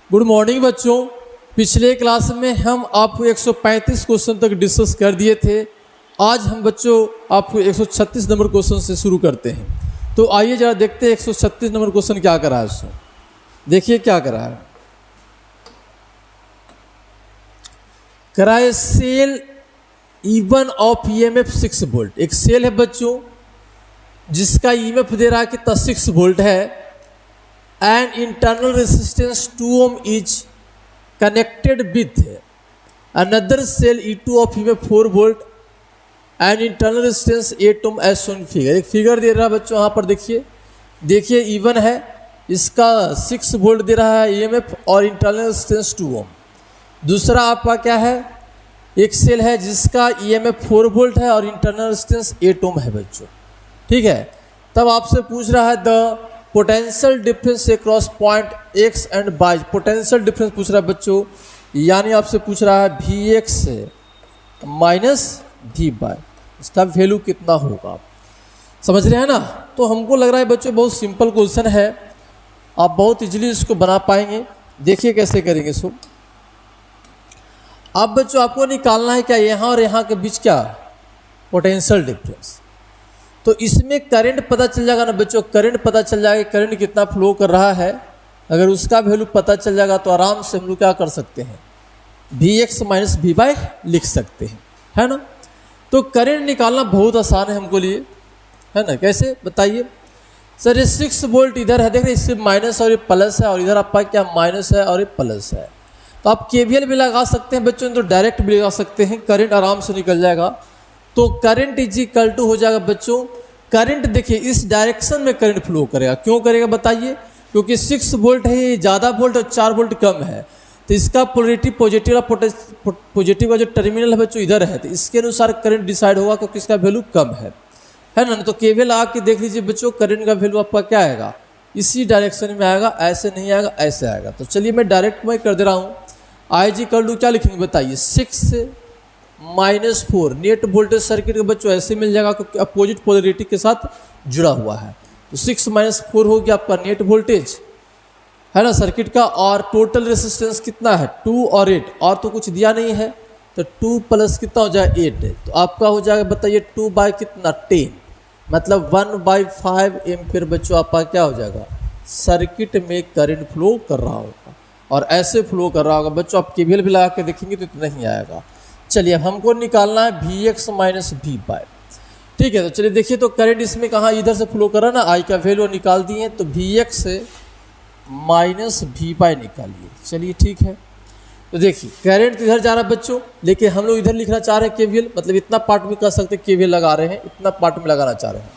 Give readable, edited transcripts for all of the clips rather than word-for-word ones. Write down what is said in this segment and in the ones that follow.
Good morning बच्चों। पिछले class में हम आपको 135 क्वेश्चन तक डिस्कस कर दिए थे। आज हम बच्चों आपको 136 नंबर क्वेश्चन से शुरू करते हैं। तो आइए जरा देखते हैं 136 नंबर क्वेश्चन क्या करा है उसमें। देखिए क्या करा है। कराए cell E1 of EMF 6 volt. एक सेल है बच्चों जिसका EMF दे रहा है कितना 6 वोल्ट है and internal resistance 2 ohm is connected with another cell E2 of EMF 4 volt and internal resistance 8 ohm as shown figure. एक फिगर दे रहा है बच्चों यहाँ पर देखिए E1 है, इसका 6 वोल्ट दे रहा है EMF और इंटरनल रेजिस्टेंस 2 ohm। दूसरा आपका क्या है, एक सेल है जिसका EMF 4 वोल्ट है और इंटरनल रेजिस्टेंस 8 ohm है बच्चों। ठीक है, तब आपसे पूछ रहा है the potential difference across point X and Y. Potential difference पूछ रहा है बच्चों, यानी आपसे पूछ रहा है Vx माइनस Vy, इसका वैल्यू कितना होगा। समझ रहे हैं ना। तो हमको लग रहा है बच्चों बहुत सिंपल क्वेश्चन है, आप बहुत इजीली इसको बना पाएंगे। देखिए कैसे करेंगे सो। अब बच्चों आपको निकालना है क्या, यहाँ और यहाँ के बीच क्या पोटेंशियल डिफरेंस। तो इसमें करंट पता चल जाएगा ना बच्चों, करंट पता चल जाएगा, करंट कितना फ्लो कर रहा है। अगर उसका वैल्यू पता चल जाएगा तो आराम से हम लोग क्या कर सकते हैं, Vx माइनस Vy लिख सकते हैं, है ना। तो करंट निकालना बहुत आसान है हमको लिए, है ना। कैसे बताइए सर। ये 6 वोल्ट इधर है, देख रहे इससे माइनस और ये प्लस है, और इधर आपका क्या माइनस है और ये प्लस है। तो आप KVL भी लगा सकते हैं बच्चों, तो डायरेक्ट भी लगा सकते हैं, करंट आराम से निकल जाएगा। तो करंट इज इक्वल टू हो जाएगा बच्चों, करंट देखिए इस डायरेक्शन में करंट फ्लो करेगा। क्यों करेगा बताइए, क्योंकि 6 वोल्ट है, ये ज़्यादा वोल्ट और 4 वोल्ट कम है। तो इसका पोलरिटी पॉजिटिव का जो टर्मिनल है बच्चों इधर है, तो इसके अनुसार करंट डिसाइड होगा क्योंकि इसका वैल्यू कम है ना। तो केवल आके देख लीजिए बच्चों, करंट का वैल्यू आपका क्या आएगा, इसी डायरेक्शन में आएगा, ऐसे नहीं आएगा, ऐसे आएगा। तो चलिए मैं डायरेक्ट मैं कर दे रहा हूँ। IG कर लूँ, क्या लिखेंगे बताइए, 6 माइनस 4 नेट वोल्टेज सर्किट के बच्चों ऐसे मिल जाएगा क्योंकि अपोजिट पोलरिटी के साथ जुड़ा हुआ है। तो 6 माइनस 4 हो गया आपका नेट वोल्टेज, है ना, सर्किट का। और टोटल रेजिस्टेंस कितना है 2 और 8, और तो कुछ दिया नहीं है। तो 2 प्लस कितना हो जाएगा 8, तो आपका हो जाएगा बताइए 2 बाई कितना 10, मतलब 1/5 एम्पियर बच्चों आपका क्या हो जाएगा, सर्किट में करंट फ्लो कर रहा होगा। और ऐसे फ्लो कर रहा होगा बच्चों, आप KVL भी लगा के देखेंगे तो इतना नहीं आएगा। चलिए अब हमको निकालना है Vx माइनस Vy। ठीक है, तो चलिए देखिए, तो करंट इसमें कहाँ इधर से फ्लो कर रहा है ना, I का वैल्यू निकाल दिए, तो Vx माइनस Vy निकालिए। चलिए ठीक है, तो देखिए करंट इधर जा रहा है बच्चों, लेकिन हम लोग इधर लिखना चाह रहे हैं KVL, मतलब इतना पार्ट में कर सकते हैं KVL लगा रहे हैं, इतना पार्ट में लगाना चाह रहे हैं,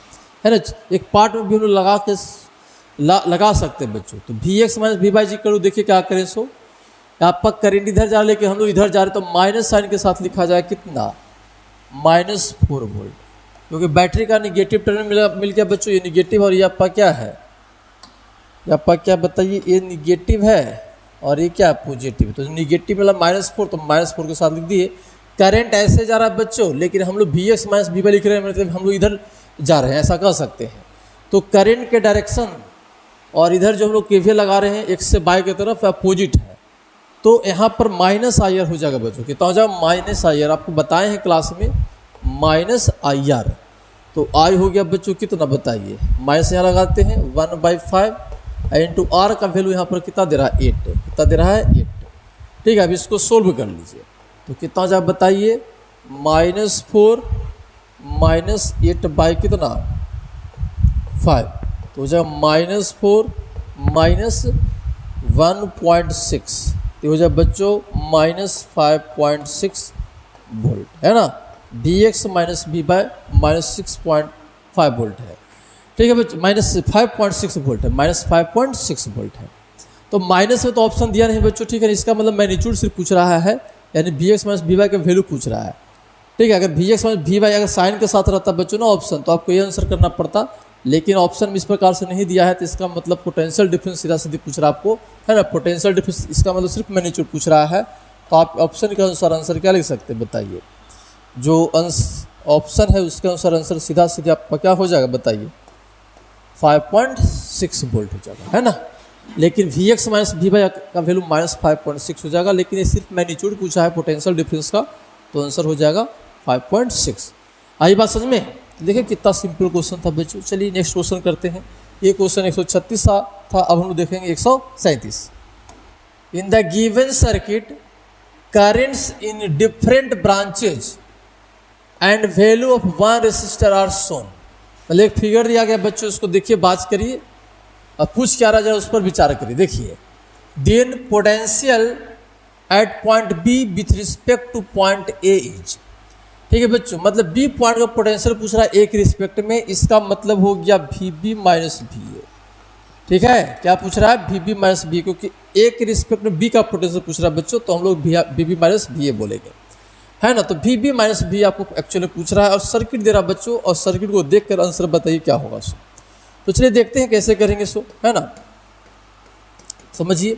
है ना। एक पार्ट में भी हम लोग लगा सकते हैं बच्चों। तो Vx माइनस Vy जी करो, देखिए क्या करें सो। आपका करंट इधर जा रहा है लेकिन हम लोग इधर जा रहे हैं, तो माइनस साइन के साथ लिखा जाए कितना, -4 वोल्ट, क्योंकि बैटरी का निगेटिव टर्मिनल मिल गया बच्चों, ये निगेटिव और ये आपका क्या है, ये आपका क्या बताइए, ये निगेटिव है और ये क्या पॉजिटिव। तो निगेटिव मतलब -4, तो -4 के साथ लिख दिए। करंट ऐसे जा रहा है बच्चों, लेकिन हम लोग Vx माइनस Vy लिख रहे हैं, मतलब हम लोग इधर जा रहे हैं, ऐसा कह सकते हैं। तो करंट के डायरेक्शन और इधर जो हम लोग KVL लगा रहे हैं x से y की तरफ अपोजिट है, तो यहाँ पर -IR हो जाएगा बच्चों। कितना हो जाएगा -IR, आपको बताए हैं क्लास में -IR। तो I हो गया बच्चों कितना बताइए, माइनस यहाँ लगाते हैं 1/5 इंटू R का वैल्यू यहाँ पर कितना दे रहा है 8, कितना दे रहा है 8। ठीक है, अब इसको सोल्व कर लीजिए, तो कितना हो जाएगा बताइए, -4 माइनस 8 बाई कितना 5, तो हो जाएगा -4 माइनस 1.6, तो हो जाए बच्चों -5.6 वोल्ट, है ना। Vx माइनस Vy -6.5 वोल्ट है। ठीक है बच्चों, -5.6 वोल्ट है, -5.6 वोल्ट है। तो माइनस में तो ऑप्शन दिया नहीं बच्चों, ठीक है। इसका मतलब मैग्नीट्यूड सिर्फ पूछ रहा है, यानी Vx माइनस Vy का वैल्यू पूछ रहा है। ठीक है, अगर Vx माइनस Vy अगर साइन के साथ रहता बच्चों ना ऑप्शन, तो आपको ये आंसर करना पड़ता, लेकिन ऑप्शन इस प्रकार से नहीं दिया है। तो इसका मतलब पोटेंशियल डिफरेंस सीधा सीधे पूछ रहा है आपको, है ना। पोटेंशियल डिफरेंस इसका मतलब सिर्फ मैग्नीट्यूड पूछ रहा है। तो आप ऑप्शन के अनुसार आंसर क्या लिख सकते हैं बताइए, जो ऑप्शन है उसके अनुसार आंसर सीधा सीधे आपका क्या हो जाएगा बताइए, 5.6 वोल्ट हो जाएगा, है ना। लेकिन V X minus V Y का वैल्यू -5.6 हो जाएगा, लेकिन ये सिर्फ मैग्नीट्यूड पूछा है पोटेंशियल डिफरेंस का, तो आंसर हो जाएगा 5.6। आई बात समझ में? देखिए कितना सिंपल क्वेश्चन था बच्चों। चलिए नेक्स्ट क्वेश्चन करते हैं। ये क्वेश्चन 136 था, अब हम लोग देखेंगे 137। इन the given circuit currents in different branches and value of one resistor are shown। पहले एक फिगर दिया गया बच्चों, उसको देखिए, बात करिए और पूछ क्या रहा, जरा उस पर विचार करिए। देखिए, then potential at point B with respect to point A is. ठीक है बच्चों, मतलब बी पॉइंट का पोटेंशियल पूछ रहा है ए के रिस्पेक्ट में, इसका मतलब हो गया V B minus V A. ठीक है, क्या पूछ रहा है? वी बी माइनस बी, क्योंकि ए के रिस्पेक्ट में बी का पोटेंशियल पूछ रहा है बच्चों, तो हम लोग वी बी माइनस बी ए बोलेंगे, है ना। तो वी बी माइनस बी आपको एक्चुअली पूछ रहा है और सर्किट दे रहा है बच्चों, और सर्किट को देखकर आंसर बताइए क्या होगा सो। तो चलिए देखते हैं कैसे करेंगे सो, है ना। समझिए,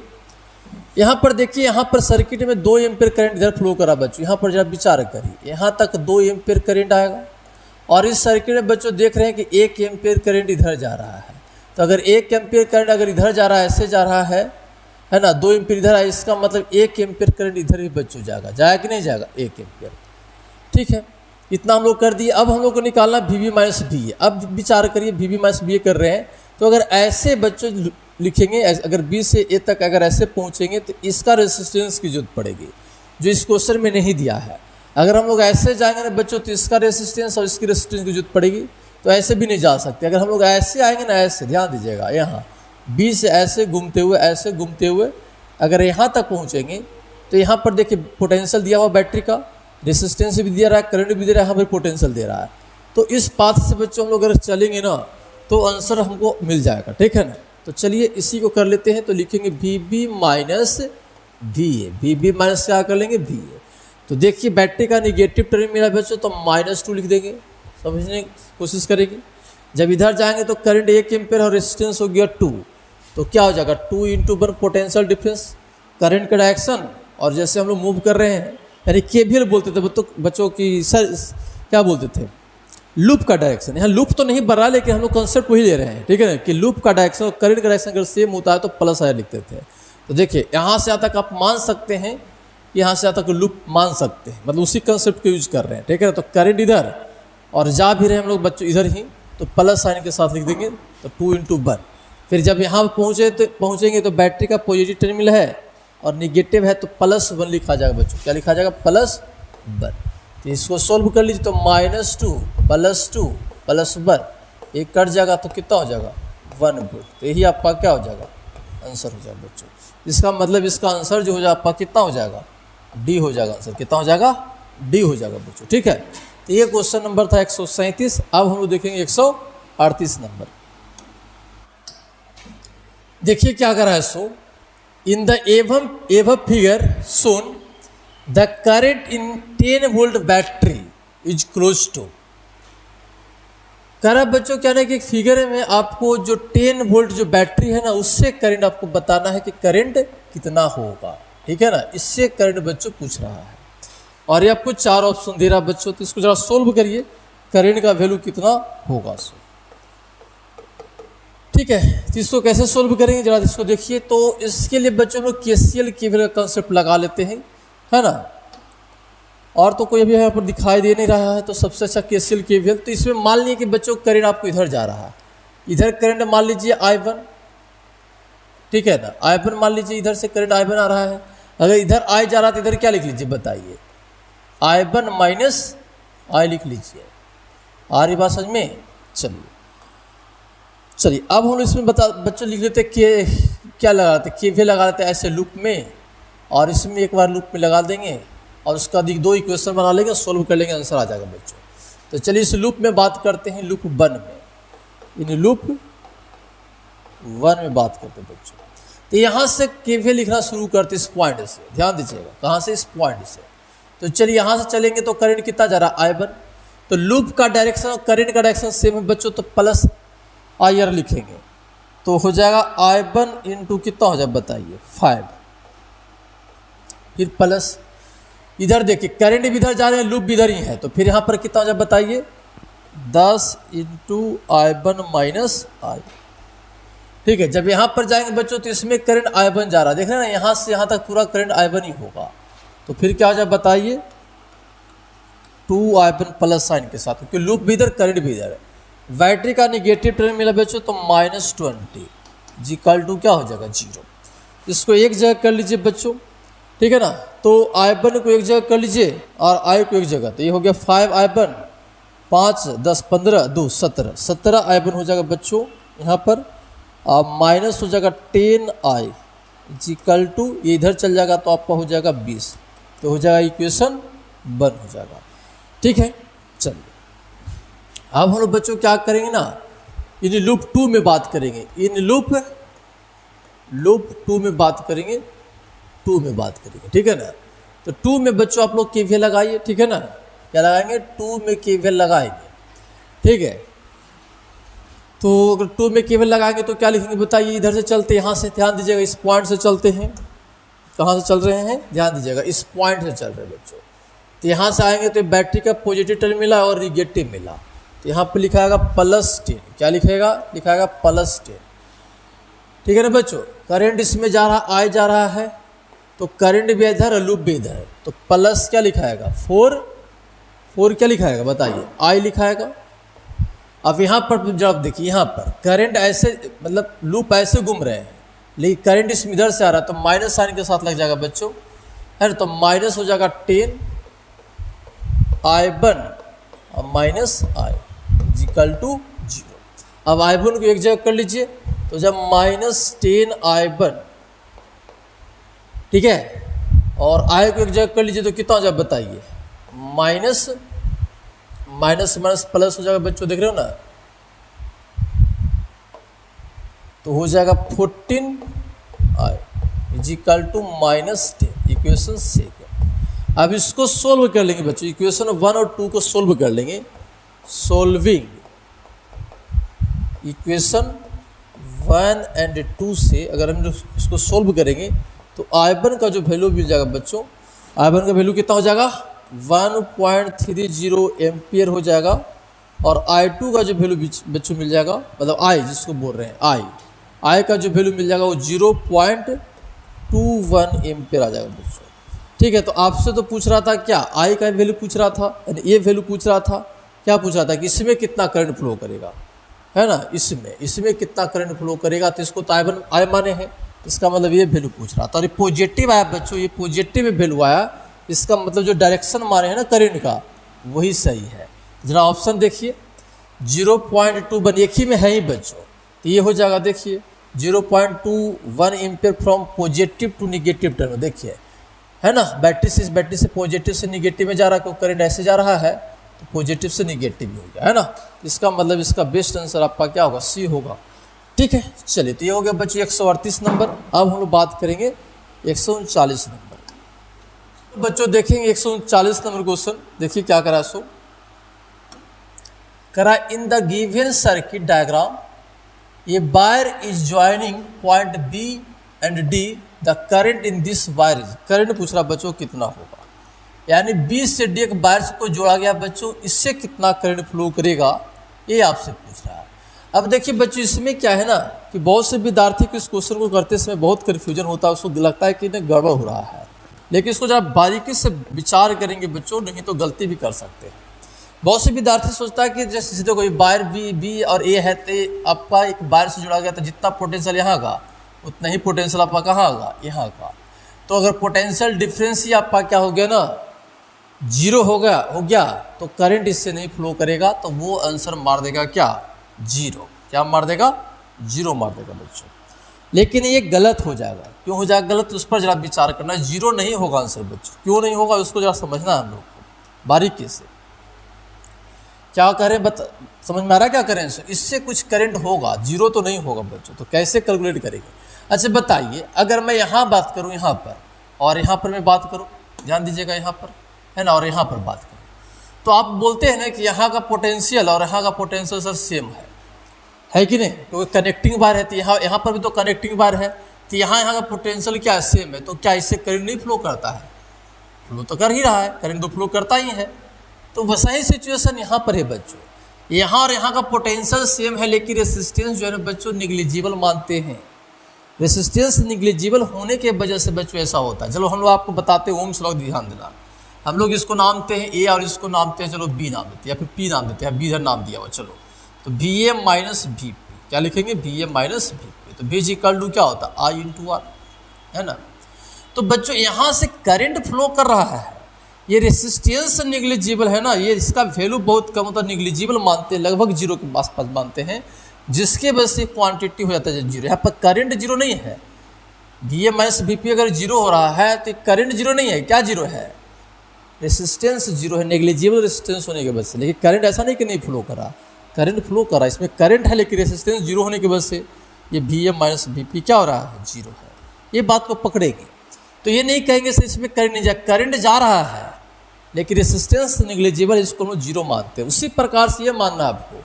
यहाँ पर देखिए, यहाँ पर सर्किट में 2 एम्पीयर करंट इधर फ्लो करा बच्चों। यहाँ पर जरा विचार करिए, यहाँ तक 2 एम्पीयर करंट आएगा, और इस सर्किट में बच्चों देख रहे हैं कि 1 एम्पीयर करंट इधर जा रहा है। तो अगर 1 एम्पीयर करंट अगर इधर जा रहा है, ऐसे जा रहा है ना, 2 एम्पीयर इधर है, इसका मतलब 1 एम्पीयर करंट इधर भी बच्चों जाएगा कि नहीं जाएगा? 1 एम्पीयर। ठीक है, इतना हम लोग कर दिए। अब हम लोग को निकालना वी बी माइनस बी ए। अब विचार करिए, वी बी माइनस बी ए कर रहे हैं, तो अगर ऐसे बच्चों लिखेंगे, अगर बी से ए तक अगर ऐसे पहुँचेंगे तो इसका रेसिस्टेंस की जरूरत पड़ेगी, जो इस क्वेश्चन में नहीं दिया है। अगर हम लोग ऐसे जाएंगे ना बच्चों, तो इसका रेसिस्टेंस और इसकी रेसिस्टेंस की जरूरत पड़ेगी, तो ऐसे भी नहीं जा सकते। अगर हम लोग ऐसे आएंगे ना, ऐसे ध्यान दीजिएगा, यहाँ बी से ऐसे घूमते हुए, ऐसे घूमते हुए अगर यहाँ तक पहुँचेंगे, तो यहाँ पर देखिए पोटेंशियल दिया हुआ बैटरी का, रेसिस्टेंस भी दे रहा है, करंट भी दे रहा है, हमें पोटेंशियल दे रहा है। तो इस पाथ से बच्चों हम लोग अगर चलेंगे ना, तो आंसर हमको मिल जाएगा। ठीक है ना। तो चलिए इसी को कर लेते हैं। तो लिखेंगे V B minus V A. V B minus क्या कर लेंगे? V A. तो देखिए बैटरी का निगेटिव टर्मिनल मिला बच्चों, तो -2 लिख देंगे, समझने की कोशिश करेंगे। जब इधर जाएंगे तो करंट 1 एम्पीयर और रेजिस्टेंस हो गया 2, तो क्या हो जाएगा? 2 × 1 पोटेंशियल डिफरेंस, करंट का डायरेक्शन। और जैसे हम लोग मूव कर रहे हैं, यानी केवीएल बोलते थे बच्चों की, सर क्या बोलते थे? लूप का डायरेक्शन। यहाँ लूप तो नहीं बढ़ा, लेकिन हम लोग कंसेप्ट वही ले रहे हैं। ठीक है ना, कि लूप का डायरेक्शन और करंट का डायरेक्शन अगर सेम होता है तो प्लस आया लिखते थे। तो देखिए यहाँ से यहाँ तक आप मान सकते हैं, यहाँ से यहाँ तक लूप मान सकते हैं, मतलब उसी कंसेप्ट को यूज कर रहे हैं। ठीक है ना। तो करंट इधर और जा भी रहे हम लोग बच्चों इधर ही, तो प्लस साइन के साथ लिख देंगे, तो 2 × 1। फिर जब यहाँ पहुँचेंगे तो बैटरी का पॉजिटिव टर्मिनल है और निगेटिव है, तो +1 लिखा जाएगा बच्चों। क्या लिखा जाएगा? +1। तो इसको सोल्व कर लीजिए, तो -2 + 2 + 1, एक कट जाएगा तो कितना हो जाएगा? 1 वोल्ट। तो यही आपका क्या हो जाएगा? आंसर हो जाएगा बच्चों। इसका मतलब इसका आंसर जो हो जाएगा आपका कितना हो जाएगा? डी हो जाएगा। आंसर कितना हो जाएगा? डी हो जाएगा बच्चों। ठीक है। तो ये क्वेश्चन नंबर था 137। अब हम लोग देखेंगे 138 नंबर। देखिए क्या कर रहा है सो, इन द एवं figure shown the current in 10 volt battery is close to. कह रहा है बच्चों क्या ना कि एक फिगर में आपको जो 10 वोल्ट जो बैटरी है ना, उससे करंट आपको बताना है कि करंट कितना होगा। ठीक है ना, इससे करंट बच्चों पूछ रहा है, और ये आपको 4 ऑप्शन दे रहा है बच्चों। तो इसको जरा सोल्व करिए, करंट का वैल्यू कितना होगा सो। ठीक है, तो इसको कैसे सोल्व करेंगे जरा इसको देखिए। तो इसके लिए बच्चों लोग केसीएल केवीएल का कंसेप्ट लगा लेते हैं, है ना। और तो कोई अभी यहाँ पर दिखाई दे नहीं रहा है, तो सबसे अच्छा केसीएल केवीएल। तो इसमें मान लीजिए कि बच्चों करंट आपको इधर जा रहा है, इधर करंट मान लीजिए I1। ठीक है ना, I1 मान लीजिए, इधर से करंट I1 आ रहा है। अगर इधर I जा रहा है तो इधर क्या लिख लीजिए बताइए? I1 - I लिख लीजिए। आ रही बात समझ में? चलिए अब हम इसमें बच्चों लिख लेते कि क्या लगा लेते, केवीएल लगा लेते ऐसे लूप में, और इसमें एक बार लूप में लगा देंगे, और उसका 2 इक्वेशन बना लेंगे, सोल्व कर लेंगे, आंसर आ जाएगा बच्चों। तो चलिए इस लूप में बात करते हैं, लूप 1 में। इन लूप 1 में बात करते हैं बच्चों। तो यहाँ से केवीएल लिखना शुरू करते इस पॉइंट से, ध्यान दीजिएगा, कहाँ से? इस पॉइंट से। तो चलिए यहाँ से चलेंगे तो करंट कितना जा रहा है? I1। तो लूप का डायरेक्शन और करंट का डायरेक्शन सेम है बच्चों, तो प्लस IR लिखेंगे, तो हो जाएगा I1 × कितना हो जाए बताइए? 5। फिर प्लस इधर देखिए करंट भी इधर जा रहे हैं, लूप भी इधर ही है, तो फिर यहाँ पर कितना हो जाए बताइए? 10 × I1 - I। ठीक है। जब यहाँ पर जाएंगे बच्चों तो इसमें करंट I1 जा रहा है, देख रहे हैं ना, यहाँ से यहाँ तक पूरा करंट I1 ही होगा। तो फिर क्या हो जाए बताइए, 2I1 प्लस साइन के साथ, क्योंकि लूप भी इधर करंट भी इधर है। बैटरी का निगेटिव टर्म मिला बच्चों तो -20 जी इक्वल टू क्या हो जाएगा 0। इसको एक जगह कर लीजिए बच्चों, ठीक है ना। तो I1 को एक जगह कर लीजिए और I को एक जगह, तो ये हो गया 5I1, 5 10 15 2 17 17I1 हो जाएगा बच्चों यहाँ पर, माइनस हो जाएगा 10I इक्वल टू, ये इधर चल जाएगा तो आपका हो जाएगा 20, तो हो जाएगा इक्वेशन 1 हो जाएगा। ठीक है, चलिए अब हम लोग बच्चों क्या करेंगे ना, इन लूप 2 में बात करेंगे, इन लूप 2 में बात करेंगे, 2 में बात करेंगे, ठीक है ना। तो 2 में बच्चों आप लोग KVL लगाइए, ठीक है ना, क्या लगाएंगे 2 में KVL लगाएंगे, ठीक है। तो अगर 2 में KVL लगाएंगे तो क्या लिखेंगे बताइए, इधर से चलते, यहाँ से ध्यान दीजिएगा, इस पॉइंट से चलते हैं, कहाँ से चल रहे हैं ध्यान दीजिएगा, इस पॉइंट से चल रहे हैं बच्चों। तो यहाँ से आएंगे तो बैटरी का पॉजिटिव टर्म मिला और निगेटिव मिला, तो यहाँ पर लिखाएगा +10, क्या लिखेगा, लिखाएगा +10, ठीक है ना बच्चों। करंट इसमें जा रहा, I जा रहा है, तो करंट भी इधर है, लूप भी इधर है, तो प्लस क्या लिखाएगा 4 क्या लिखाएगा बताइए, I लिखाएगा। अब यहाँ पर जब देखिए, यहाँ पर करंट ऐसे मतलब लूप ऐसे घूम रहे हैं, लेकिन करंट इसमें इधर से आ रहा है, तो माइनस साइन के साथ लग जाएगा बच्चों, है ना। तो माइनस हो जाएगा 10I1 और -I इक्वल टू 0। अब I1 को एक जगह कर लीजिए, तो जब -10I1, ठीक है, और I को एक जगह कर लीजिए तो कितना हो जाए बताइए, माइनस प्लस हो जाएगा बच्चों, देख रहे हो ना, तो हो जाएगा 14I इक्वल टू -10, इक्वेशन 2। अब इसको सोल्व कर लेंगे बच्चों, इक्वेशन 1 और 2 को सोल्व कर लेंगे, सोल्विंग इक्वेशन 1 और 2 से अगर हम इसको सोल्व करेंगे तो I1 का जो वैल्यू मिल जाएगा बच्चों, I1 का वैल्यू कितना हो जाएगा 1.30 एम्पियर हो जाएगा, और I2 का जो वैल्यू बच्चों मिल जाएगा, मतलब I जिसको बोल रहे हैं I का जो वैल्यू मिल जाएगा वो 0.21 एम्पियर आ जाएगा बच्चों। ठीक है, तो आपसे तो पूछ रहा था क्या, I का वैल्यू पूछ रहा था, यानी ये वैल्यू पूछ रहा था, क्या पूछ रहा था कि इसमें कितना करंट फ्लो करेगा, है ना, इसमें कितना करंट फ्लो करेगा, तो इसको तो I माने हैं, इसका मतलब ये वैल्यू पूछ रहा था। और ये पॉजिटिव आया बच्चों, ये पॉजिटिव वैल्यू आया, इसका मतलब जो डायरेक्शन मारे हैं ना करंट का वही सही है। जरा ऑप्शन देखिए 0.21 एक ही में है ही बच्चों, तो ये हो जाएगा देखिए 0.21 ampere from positive to negative term, देखिए है ना, बैटरी से पॉजिटिव से निगेटिव में जा रहा है, क्योंकि करंट ऐसे जा रहा है तो पॉजिटिव से निगेटिव हो गया, है ना। इसका मतलब इसका बेस्ट आंसर आपका क्या होगा, सी होगा। ठीक है, चलिए तो ये हो गया बच्चों 138 नंबर। अब हम लोग बात करेंगे 139 नंबर। बच्चों देखेंगे 139 नंबर क्वेश्चन, देखिए क्या करा, सो करा in the given circuit diagram a wire is joining point B and D, the current in this wire is, current पूछ रहा बच्चों कितना होगा, यानी बी से डी एक वायर को जोड़ा गया बच्चों, इससे कितना करंट फ्लो करेगा ये आपसे पूछ रहा है। अब देखिए बच्चों इसमें क्या है ना कि बहुत से विद्यार्थी को इस क्वेश्चन को करते समय बहुत कन्फ्यूजन होता है, उसको लगता है कि इन्हें गड़बड़ हो रहा है, लेकिन इसको जब बारीकी से विचार करेंगे बच्चों, नहीं तो गलती भी कर सकते हैं। बहुत से विद्यार्थी सोचता है कि जैसे सीधे कोई वायर बी और ए है, तो आपका एक वायर से जुड़ा गया, तो जितना पोटेंशियल यहाँ का उतना ही पोटेंशियल आपका कहाँ होगा, यहाँ का। तो अगर पोटेंशियल डिफरेंस ही आपका क्या हो गया ना, 0 हो गया तो करंट इससे नहीं फ्लो करेगा, तो वो आंसर मार देगा क्या, 0। क्या मार देगा, 0 मार देगा बच्चों। लेकिन ये गलत हो जाएगा, क्यों हो जाएगा गलत, उस पर जरा विचार करना। 0 नहीं होगा आंसर बच्चों, क्यों नहीं होगा उसको जरा समझना है हम लोग को बारीकी से। क्या करें समझ में आ रहा है क्या करें, इससे कुछ करंट होगा, 0 तो नहीं होगा बच्चों, तो कैसे कैलकुलेट करेंगे। अच्छा बताइए, अगर मैं यहाँ बात करूँ यहाँ पर, और यहाँ पर मैं बात करूँ, ध्यान दीजिएगा यहाँ पर, है ना, और यहाँ पर बात करूँ, तो आप बोलते हैं ना कि यहाँ का पोटेंशियल और यहाँ का पोटेंशियल सर सेम है कि नहीं, क्योंकि कनेक्टिंग वायर है, तो यहाँ पर भी तो कनेक्टिंग वायर है, तो यहाँ का पोटेंशियल क्या है, सेम है, तो क्या इससे करंट नहीं फ्लो करता है, फ्लो तो कर ही रहा है, करंट तो फ्लो करता ही है। तो वैसा ही सिचुएशन यहाँ पर है बच्चों, यहाँ और यहाँ का पोटेंशियल सेम है, लेकिन रेसिस्टेंस जो है ना बच्चों निग्लिजिबल मानते हैं। रेसिस्टेंस निग्लिजिबल होने के वजह से बच्चों ऐसा होता है। चलो हम लोग आपको बताते हैं ओम्स लॉ, ध्यान देना। हम लोग इसको नामते हैं ए और इसको नामते हैं चलो बी नाम देते हैं या फिर पी नाम देते हैं, बी इधर नाम दिया हुआ। चलो तो बी ए माइनस बी पी क्या लिखेंगे, बी ए माइनस बी पी। तो बी इक्वल टू क्या होता है आई इंटू आर, है ना। तो बच्चों यहाँ से करंट फ्लो कर रहा है, ये रेसिस्टेंस निग्लिजिबल है ना, ये इसका वैल्यू बहुत कम होता है, निग्लिजिबल मानते हैं, लगभग जीरो के आसपास मानते हैं, जिसके वजह से क्वांटिटी हो जाता है जीरो। यहाँ पर करंट जीरो नहीं है, बी ए माइनस बी पी अगर जीरो हो रहा है तो करंट जीरो नहीं है, क्या जीरो है, रेसिस्टेंस जीरो है, नेग्लिजिबल रेसिस्टेंस होने की वजह से। लेकिन करंट ऐसा नहीं कि नहीं फ्लो कर रहा, करंट फ्लो कर रहा है, इसमें करंट है लेकिन रेसिस्टेंस जीरो होने की वजह से ये बी ए माइनस बी पी क्या हो रहा है, जीरो है। ये बात को पकड़ेगी, तो ये नहीं कहेंगे सर इसमें करंट नहीं जा, करंट जा रहा है लेकिन रेसिस्टेंस नेग्लिजिबल, इसको हम जीरो मानते हैं। उसी प्रकार से ये मानना आपको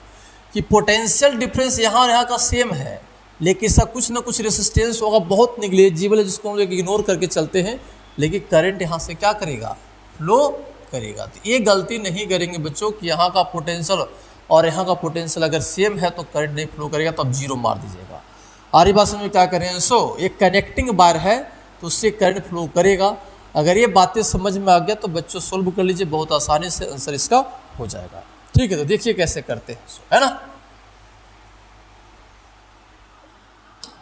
कि पोटेंशियल डिफरेंस यहाँ और यहाँ का सेम है, लेकिन इसका कुछ ना कुछ रेसिस्टेंस होगा बहुत नेग्लिजिबल है, जिसको हम लोग इग्नोर करके चलते हैं, लेकिन करंट यहाँ से क्या करेगा, फ्लो करेगा। तो ये गलती नहीं करेंगे बच्चों कि यहाँ का पोटेंशियल और यहाँ का पोटेंशियल अगर सेम है तो करंट नहीं फ्लो करेगा, तो आप जीरो मार दीजिएगा। आरी बात में क्या करें, सो एक कनेक्टिंग बार है तो उससे करंट फ्लो करेगा। अगर ये बातें समझ में आ गया तो बच्चों सोल्व कर लीजिए, बहुत आसानी से आंसर इसका हो जाएगा। ठीक है, तो देखिए कैसे करते हैं, है ना।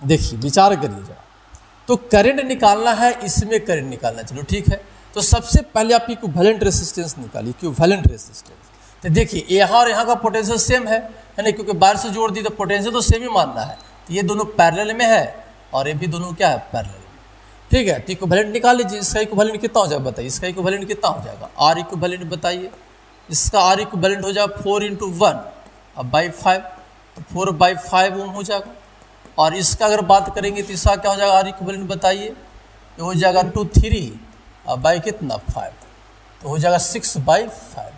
देखिए विचार करिए जरा, तो करंट निकालना है, इसमें करंट निकालना है। चलो ठीक है, तो सबसे पहले आप इक्विवेलेंट रेसिस्टेंस निकालिए, इक्विवेलेंट रेसिस्टेंस। तो देखिए यहाँ और यहाँ का पोटेंशियल सेम है ना, क्योंकि बाहर से जोड़ दी तो पोटेंशियल तो सेम ही मानना है। तो ये दोनों पैरेलल में है और ये भी दोनों क्या है, पैरेलल में। ठीक है, तो इक्विवेलेंट निकाल लीजिए। इसका इक्विवेलेंट कितना हो जाएगा बताइए, इसका इक्विवेलेंट कितना हो जाएगा, आर इक्विवेलेंट बताइए। इसका आर इक्विवेलेंट हो जाएगा 4 × 1 अब बाई 5, तो 4/5 ओम हो जाएगा। और इसका अगर बात करेंगे तो इसका क्या हो जाएगा, आर इक्विवेलेंट बताइए, ये हो जाएगा 2 3 अब बाई कितना 5, तो हो जाएगा 6/5।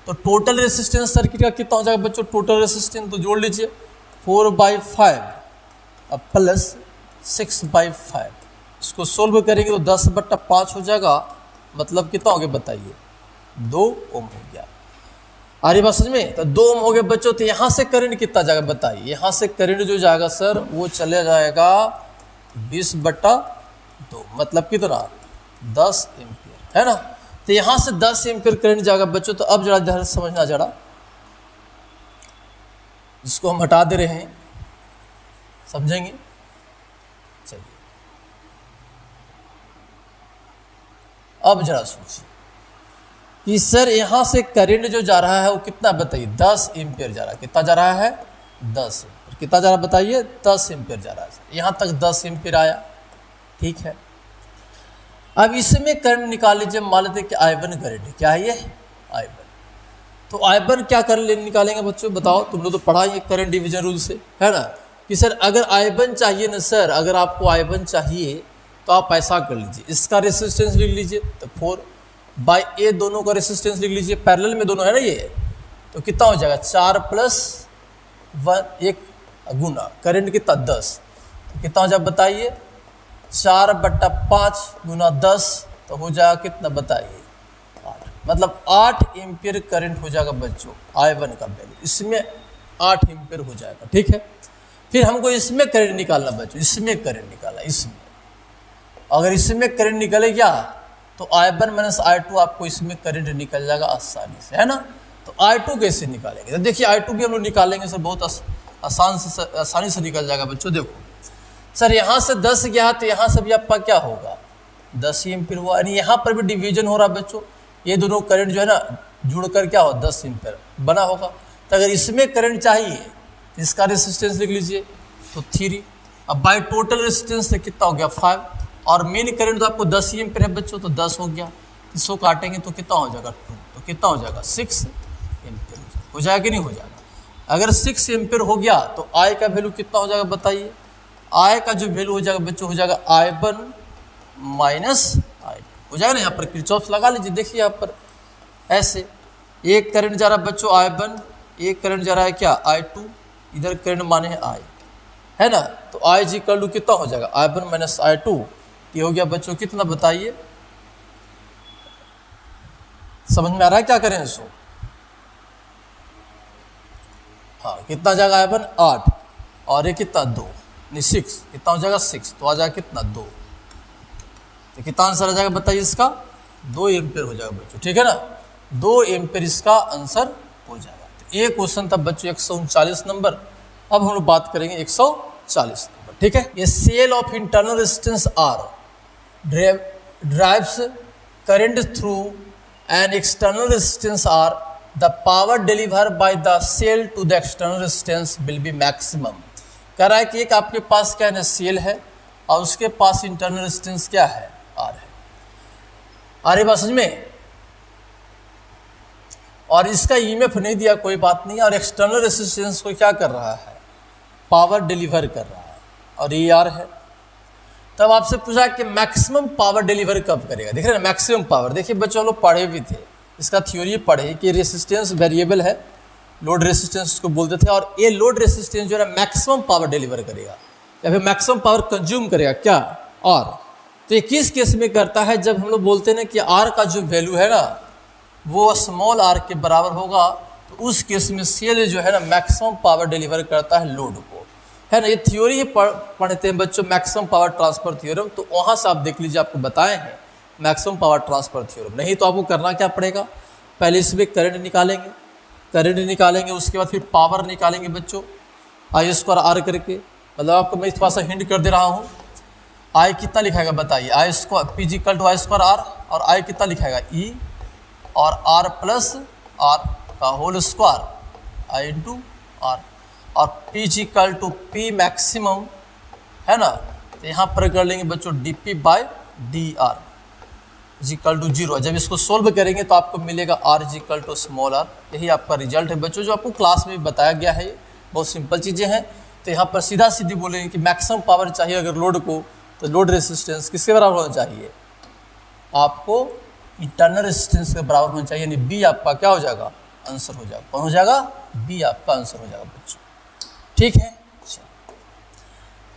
तो टोटल रेसिस्टेंस सर्किट का कितना हो जाएगा बच्चों, टोटल रेसिस्टेंस तो जोड़ लीजिए 4/5 अब प्लस 6/5। इसको सोल्व करेंगे तो 10/5 हो जाएगा, मतलब कितना हो गया बताइए, 2 ओम हो गया। आ रही बात समझ में, तो 2 ओम हो गए बच्चों। तो यहाँ से करंट कितना जाएगा बताइए, यहाँ से करंट जो जाएगा सर वो चले जाएगा 20/2, मतलब कितना 10 एम्पियर, है ना। तो यहाँ से 10 एम्पियर करंट जाएगा बच्चों। तो अब जरा ध्यान समझना जरा, जिसको हम हटा दे रहे हैं, समझेंगे। चलिए अब जरा सोचिए कि सर यहाँ से करंट जो जा रहा है वो कितना बताइए, 10 एम्पियर जा रहा है। कितना जा रहा है, 10 एम्पियर। कितना जा रहा है बताइए, 10 एम्पियर जा रहा है सर। यहाँ तक 10 एम्पियर आया, ठीक है। अब इसमें करंट निकाल लीजिए, मान लेते कि I1 करंट, क्या है ये I1। तो I1 क्या करंट निकालेंगे बच्चों बताओ, तुम लोग तो पढ़ा ये करंट डिवीजन रूल से, है ना, कि सर अगर I1 चाहिए ना सर, अगर आपको I1 चाहिए तो आप ऐसा कर लीजिए, इसका रेसिस्टेंस लिख लीजिए, तो 4/A दोनों का रेसिस्टेंस लिख लीजिए, पैरेलल में दोनों है ना ये। तो कितना हो जाएगा 4 + 1 1 गुना करंट कितना 10, तो कितना हो जाएगा बताइए 4/5 गुना 10, तो हो जाएगा कितना बताइए 8, मतलब 8 एम्पियर करंट हो जाएगा बच्चों I1 का वैल्यू, इसमें 8 एम्पियर हो जाएगा। ठीक है, फिर हमको इसमें करंट निकालना बच्चों, इसमें करंट निकालना, इसमें अगर इसमें करंट निकले क्या तो I1 - I2 आपको इसमें करंट निकल जाएगा आसानी से, है ना। तो I2 कैसे निकालेंगे, तो देखिए I2 भी हम लोग निकालेंगे सर, बहुत आसानी से निकल जाएगा बच्चों। देखो सर यहाँ से 10 गया तो यहाँ से भी आपका क्या होगा 10 एम्पियर हुआ, यानी यहाँ पर भी डिवीजन हो रहा है बच्चों, ये दोनों करंट जो है ना जुड़कर क्या हो 10 एम्पियर बना होगा। तो अगर इसमें करंट चाहिए तो इसका रेसिस्टेंस लिख लीजिए, तो 3, अब बाय टोटल रेसिस्टेंस से कितना हो गया 5, और मेन करंट तो आपको 10 एम्पियर है बच्चों, तो 10 हो गया, इसको काटेंगे तो कितना हो जाएगा 2, तो कितना हो जाएगा 6 एम्पियर हो जाएगा कि नहीं हो जाएगा। अगर 6 एम्पियर हो गया तो I का वैल्यू कितना हो जाएगा बताइए, I का जो वैल्यू हो जाएगा बच्चों हो जाएगा I1 - I2 हो जाएगा ना। यहाँ पर किरचॉफ लगा लीजिए, देखिए यहाँ पर ऐसे एक करंट जा रहा है बच्चों I1, एक करंट जा रहा है क्या I2, इधर करंट माने है I, है ना। तो I जी कर लू कितना हो जाएगा I1 - I2, ये हो गया बच्चों कितना बताइए, समझ में आ रहा है क्या करें इसको। हाँ कितना हो जाएगा I1 8 और ये कितना 2 नहीं 6, कितना हो जाएगा 6, तो आ जाएगा कितना 2। तो कितना आंसर आ जाएगा बताइए इसका 2 एम्पियर हो जाएगा बच्चों, ठीक है ना, 2 एम्पियर इसका आंसर हो जाएगा। तो ये क्वेश्चन था बच्चों 139 नंबर। अब हम लोग बात करेंगे 140 नंबर, ठीक है। ये cell of internal resistance r drives current through an external resistance R, the power deliver by the cell to the external resistance will be maximum. कह रहा है कि एक आपके पास क्या है सेल है और उसके पास इंटरनल रेजिस्टेंस क्या है आर है। आ रही बात समझ में, और इसका ईएमएफ नहीं दिया कोई बात नहीं, और एक्सटर्नल रेजिस्टेंस को क्या कर रहा है पावर डिलीवर कर रहा है, और ये आर है। तब आपसे पूछा कि मैक्सिमम पावर डिलीवर कब करेगा, देख रहे हैं मैक्सिमम पावर। देखिए बच्चों लोग पढ़े भी थे, इसका थ्योरी पढ़े कि रेसिस्टेंस वेरिएबल है, लोड रेसिस्टेंस को बोलते थे, और ये लोड रेसिस्टेंस जो है मैक्सिमम पावर डिलीवर करेगा या फिर मैक्सिमम पावर कंज्यूम करेगा क्या आर। तो ये किस केस में करता है, जब हम लोग बोलते हैं ना कि आर का जो वैल्यू है ना वो स्मॉल आर के बराबर होगा, तो उस केस में सेल जो है ना मैक्सिमम पावर डिलीवर करता है लोड को, है ना। ये थ्योरी ही पढ़ते हैं बच्चों मैक्सिमम पावर ट्रांसफर थ्योरम, तो वहाँ से आप देख लीजिए आपको बताए हैं मैक्सिमम पावर ट्रांसफर थ्योरम। नहीं तो आपको करना क्या पड़ेगा, पहले इसमें करंट निकालेंगे, उसके बाद फिर पावर निकालेंगे बच्चों आई स्क्वायर आर करके। मतलब आपको मैं थोड़ा सा हिंट कर दे रहा हूँ। आई कितना लिखाएगा बताइए, I square P G equal to I square R, और आई कितना लिखाएगा ई और आर प्लस आर का whole square I into R, और P G equal to P maximum, है ना। तो यहाँ पर कर लेंगे बच्चों D P by D R is equal to 0। जब इसको सोल्व करेंगे तो आपको मिलेगा R is equal to small R. यही आपका रिजल्ट है बच्चों, जो आपको क्लास में बताया गया है। ये बहुत सिंपल चीज़ें हैं। तो यहाँ पर सीधा सीधी बोलेंगे कि मैक्सिमम पावर चाहिए अगर लोड को, तो लोड रेसिस्टेंस किसके बराबर होना चाहिए, आपको इंटरनल रेसिस्टेंस के बराबर होना चाहिए, यानी बी आपका क्या हो जाएगा आंसर हो जाएगा। कौन हो जाएगा, बी आपका आंसर हो जाएगा बच्चों, ठीक है।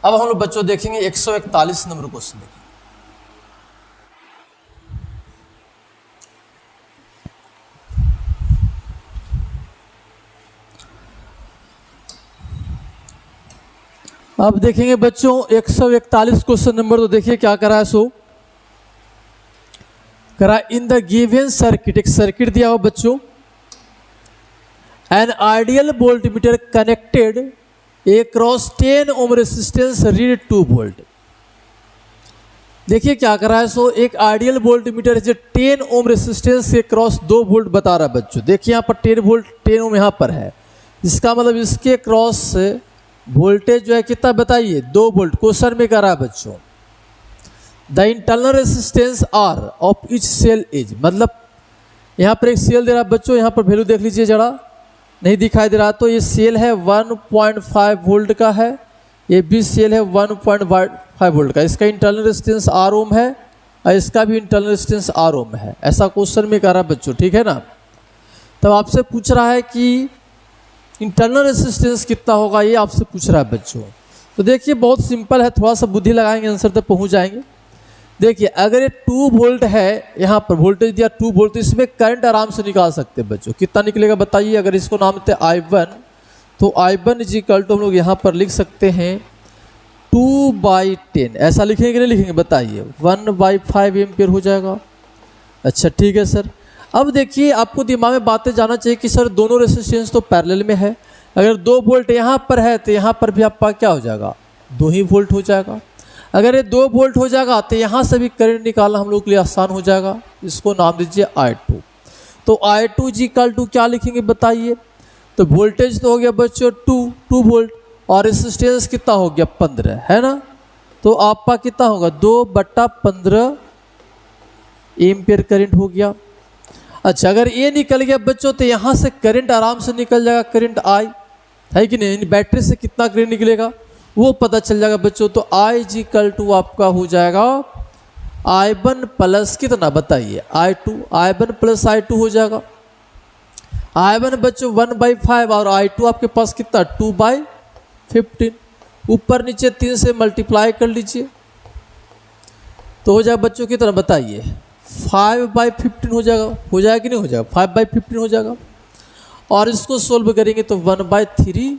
अब हम लोग बच्चों देखेंगे 141 नंबर क्वेश्चन देखेंगे। अब देखेंगे बच्चों 141 क्वेश्चन नंबर। तो देखिए क्या करा है, सो करा इन द गिवन सर्किट, एक सर्किट दिया हो बच्चों, an ideal voltmeter connected across 10 ohm resistance read 2 volt. देखिए क्या कर रहा है, सो एक आइडियल वोल्टमीटर जो 10 ओम रेसिस्टेंस के क्रॉस 2 वोल्ट बता रहा है बच्चों। देखिए यहाँ पर 10 वोल्ट 10 ओम यहाँ पर है, इसका मतलब इसके क्रॉस वोल्टेज जो है कितना बताइए 2 वोल्ट। क्वेश्चन में कह रहा है बच्चों the internal resistance r of each cell is, मतलब यहाँ पर एक सेल दे रहा है बच्चों, यहाँ पर वैल्यू देख लीजिए जरा, नहीं दिखाई दे रहा। तो ये सेल है 1.5 वोल्ट का है, ये भी सेल है 1.5 वोल्ट का, इसका इंटरनल रेजिस्टेंस आर ओम है और इसका भी इंटरनल रेजिस्टेंस आर ओम है। ऐसा क्वेश्चन में कह रहा है बच्चों, ठीक है ना। तब आपसे पूछ रहा है कि इंटरनल रेजिस्टेंस कितना होगा, ये आपसे पूछ रहा है बच्चों। तो देखिए बहुत सिंपल है, थोड़ा सा बुद्धि लगाएंगे आंसर तक पहुंच जाएंगे। देखिए अगर ये 2 वोल्ट है, यहाँ पर वोल्टेज दिया 2 वोल्ट, तो इसमें करंट आराम से निकाल सकते हैं बच्चों। कितना निकलेगा बताइए, अगर इसको नाम देते I1, तो I1 इज इक्वल टू हम लोग यहाँ पर लिख सकते हैं 2/10। ऐसा लिखेंगे कि नहीं लिखेंगे बताइए, 1/5 एम्पियर हो जाएगा। अच्छा ठीक है सर। अब देखिए आपको दिमाग में बातें जाना चाहिए कि सर दोनों रेजिस्टेंस तो पैरेलल में है, अगर 2 वोल्ट यहाँ पर है तो यहाँ पर भी आपका क्या हो जाएगा 2 ही वोल्ट हो जाएगा। अगर ये 2 वोल्ट हो जाएगा तो यहाँ से भी करंट निकालना हम लोग के लिए आसान हो जाएगा। इसको नाम दीजिए I2। तो I2 जी इक्वल टू क्या लिखेंगे बताइए, तो वोल्टेज तो हो गया बच्चों 2 वोल्ट और रेजिस्टेंस कितना हो गया 15, है ना। तो आपका कितना होगा 2/15 एम्पियर करंट हो गया। अच्छा अगर ये निकल गया बच्चों तो यहाँ से करंट आराम से निकल जाएगा, करंट I है कि नहीं, बैटरी से कितना करंट निकलेगा वो पता चल जाएगा बच्चों। तो I जी इक्वल टू आपका हो जाएगा I1 प्लस कितना बताइए I2, I1 प्लस I2 हो जाएगा। I1 बच्चों 1/5 और I2 आपके पास कितना 2/15, ऊपर नीचे 3 से मल्टीप्लाई कर लीजिए तो हो जाएगा बच्चों कितना बताइए 5/15 हो जाएगा कि नहीं हो जाएगा 5/15 हो जाएगा। और इसको सोल्व करेंगे तो 1/3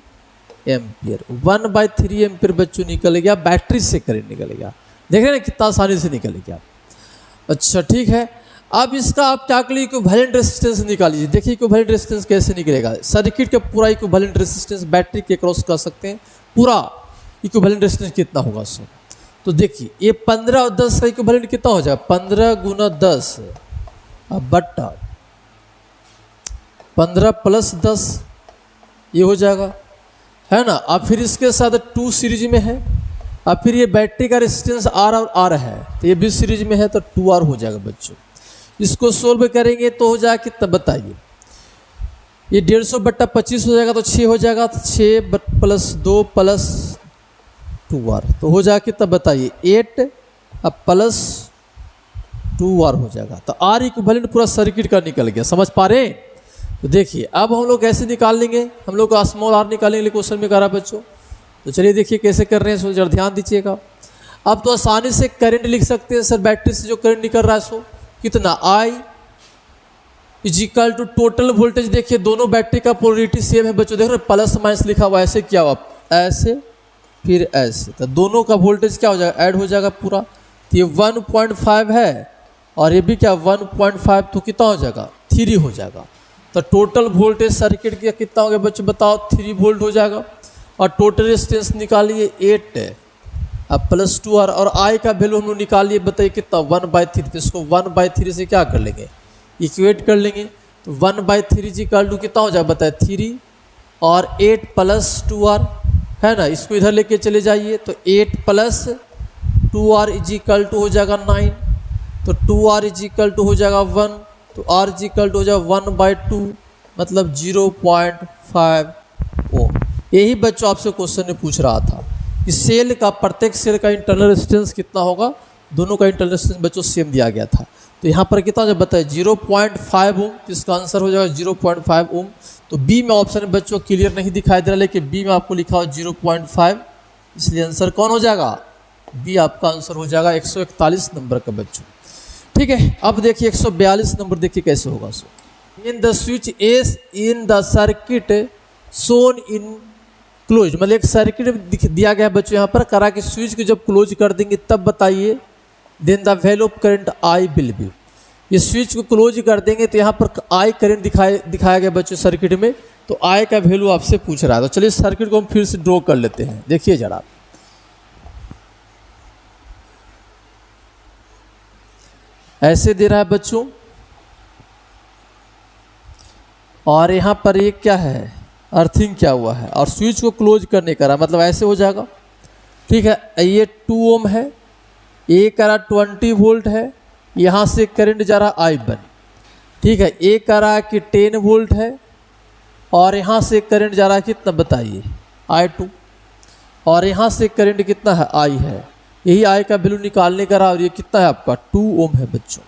एम्पियर, 1/3 एम्पियर बच्चों निकल गया, बैटरी से करंट निकल गया। देख रहे हैं कितना आसानी से निकल गया। अच्छा ठीक है, अब इसका आप क्या करिए, इक्विवेलेंट रेजिस्टेंस निकाल लीजिए। देखिए इक्विवेलेंट रेजिस्टेंस कैसे निकलेगा। सर्किट का पूरा इक्विवेलेंट रेजिस्टेंस बैटरी के क्रॉस कर सकते हैं, पूरा इक्विवेलेंट रेजिस्टेंस कितना होगा सो। तो देखिए ये 15 और 10 का इक्विवेलेंट कितना हो जाएगा, 15 × 10 बट्टा 15 + 10 ये हो जाएगा, है ना। अब फिर इसके साथ 2 सीरीज में है। अब फिर ये बैटरी का रेजिस्टेंस R और R है, तो ये भी सीरीज में है तो 2R हो जाएगा बच्चों। इसको सोल्व करेंगे तो हो जाएगा कितना बताइए, ये 150/25 हो जाएगा तो 6 हो जाएगा, तो 6 + 2 + 2R तो हो जाएगा कितना बताइए 8 + 2R हो जाएगा। तो R इक्विवेलेंट पूरा सर्किट का निकल गया, समझ पा रहे हैं। तो देखिए अब हम लोग कैसे निकाल लेंगे, हम लोग स्मॉल r निकालेंगे क्वेश्चन में करा बच्चों। तो चलिए देखिए कैसे कर रहे हैं, सो जरा ध्यान दीजिएगा। अब तो आसानी से करंट लिख सकते हैं सर, बैटरी से जो करंट निकल रहा है सो कितना I = टोटल वोल्टेज। देखिए दोनों बैटरी का पोलरिटी सेम है बच्चों, देख रहे प्लस माइनस लिखा हुआ, ऐसे क्या हुआ ऐसे फिर ऐसे, तो दोनों का वोल्टेज क्या हो जाएगा ऐड हो जाएगा पूरा। तो ये 1.5 है और ये भी क्या 1.5, तो कितना हो जाएगा 3 हो जाएगा। तो टोटल वोल्टेज सर्किट का कितना हो गया बच्चों बताओ 3 वोल्ट हो जाएगा। और टोटल रेजिस्टेंस निकालिए 8 अब + 2R और I का वैल्यू हम लोग निकालिए, बताइए कितना 1/3। तो इसको 1/3 से क्या कर लेंगे इक्वेट कर लेंगे। तो 1/3 = कितना हो जाएगा बताए 3 और 8 + 2R है ना। इसको इधर लेके चले जाइए तो 8 + 2R = हो जाएगा 9, तो 2R = हो जाएगा 1, तो R = हो जाएगा 1/2 मतलब 0.5 ओम। यही बच्चों आपसे क्वेश्चन में पूछ रहा था कि सेल का प्रत्येक सेल का इंटरनल रेजिस्टेंस कितना होगा, दोनों का इंटरनल रेजिस्टेंस बच्चों सेम दिया गया था। तो यहाँ पर कितना जब बताए 0.5 ओम, तो इसका आंसर हो जाएगा 0.5 ओम। तो बी में ऑप्शन बच्चों क्लियर नहीं दिखाई दे रहा, लेकिन बी में आपको लिखा हो 0.5, इसलिए आंसर कौन हो जाएगा बी आपका आंसर हो जाएगा 141 नंबर का बच्चों। ठीक है, अब देखिए 142 नंबर देखिए कैसे होगा। So in the switch S in the circuit shown in close, मतलब एक सर्किट दिया गया बच्चों यहाँ पर करा कि स्विच को जब क्लोज कर देंगे तब बताइए then the value of current I will be. ये स्विच को क्लोज कर देंगे तो यहाँ पर I करंट दिखाया गया बच्चों सर्किट में, तो I का वैल्यू आपसे पूछ रहा है। तो चलिए सर्किट को हम फिर से ड्रॉ कर लेते हैं। देखिए जरा ऐसे दे रहा है बच्चों, और यहाँ पर ये क्या है अर्थिंग क्या हुआ है, और स्विच को क्लोज करने का रहा मतलब ऐसे हो जाएगा। ठीक है, ये 2 ओम है, ए करा 20 वोल्ट है, यहाँ से करंट जा रहा I1। ठीक है, ए करा कि 10 वोल्ट है और यहाँ से करंट जा रहा है कितना बताइए I2, और यहाँ से करंट कितना है I है, यही I का वैल्यू निकालने का रहा, और ये कितना है आपका 2 ओम है बच्चों।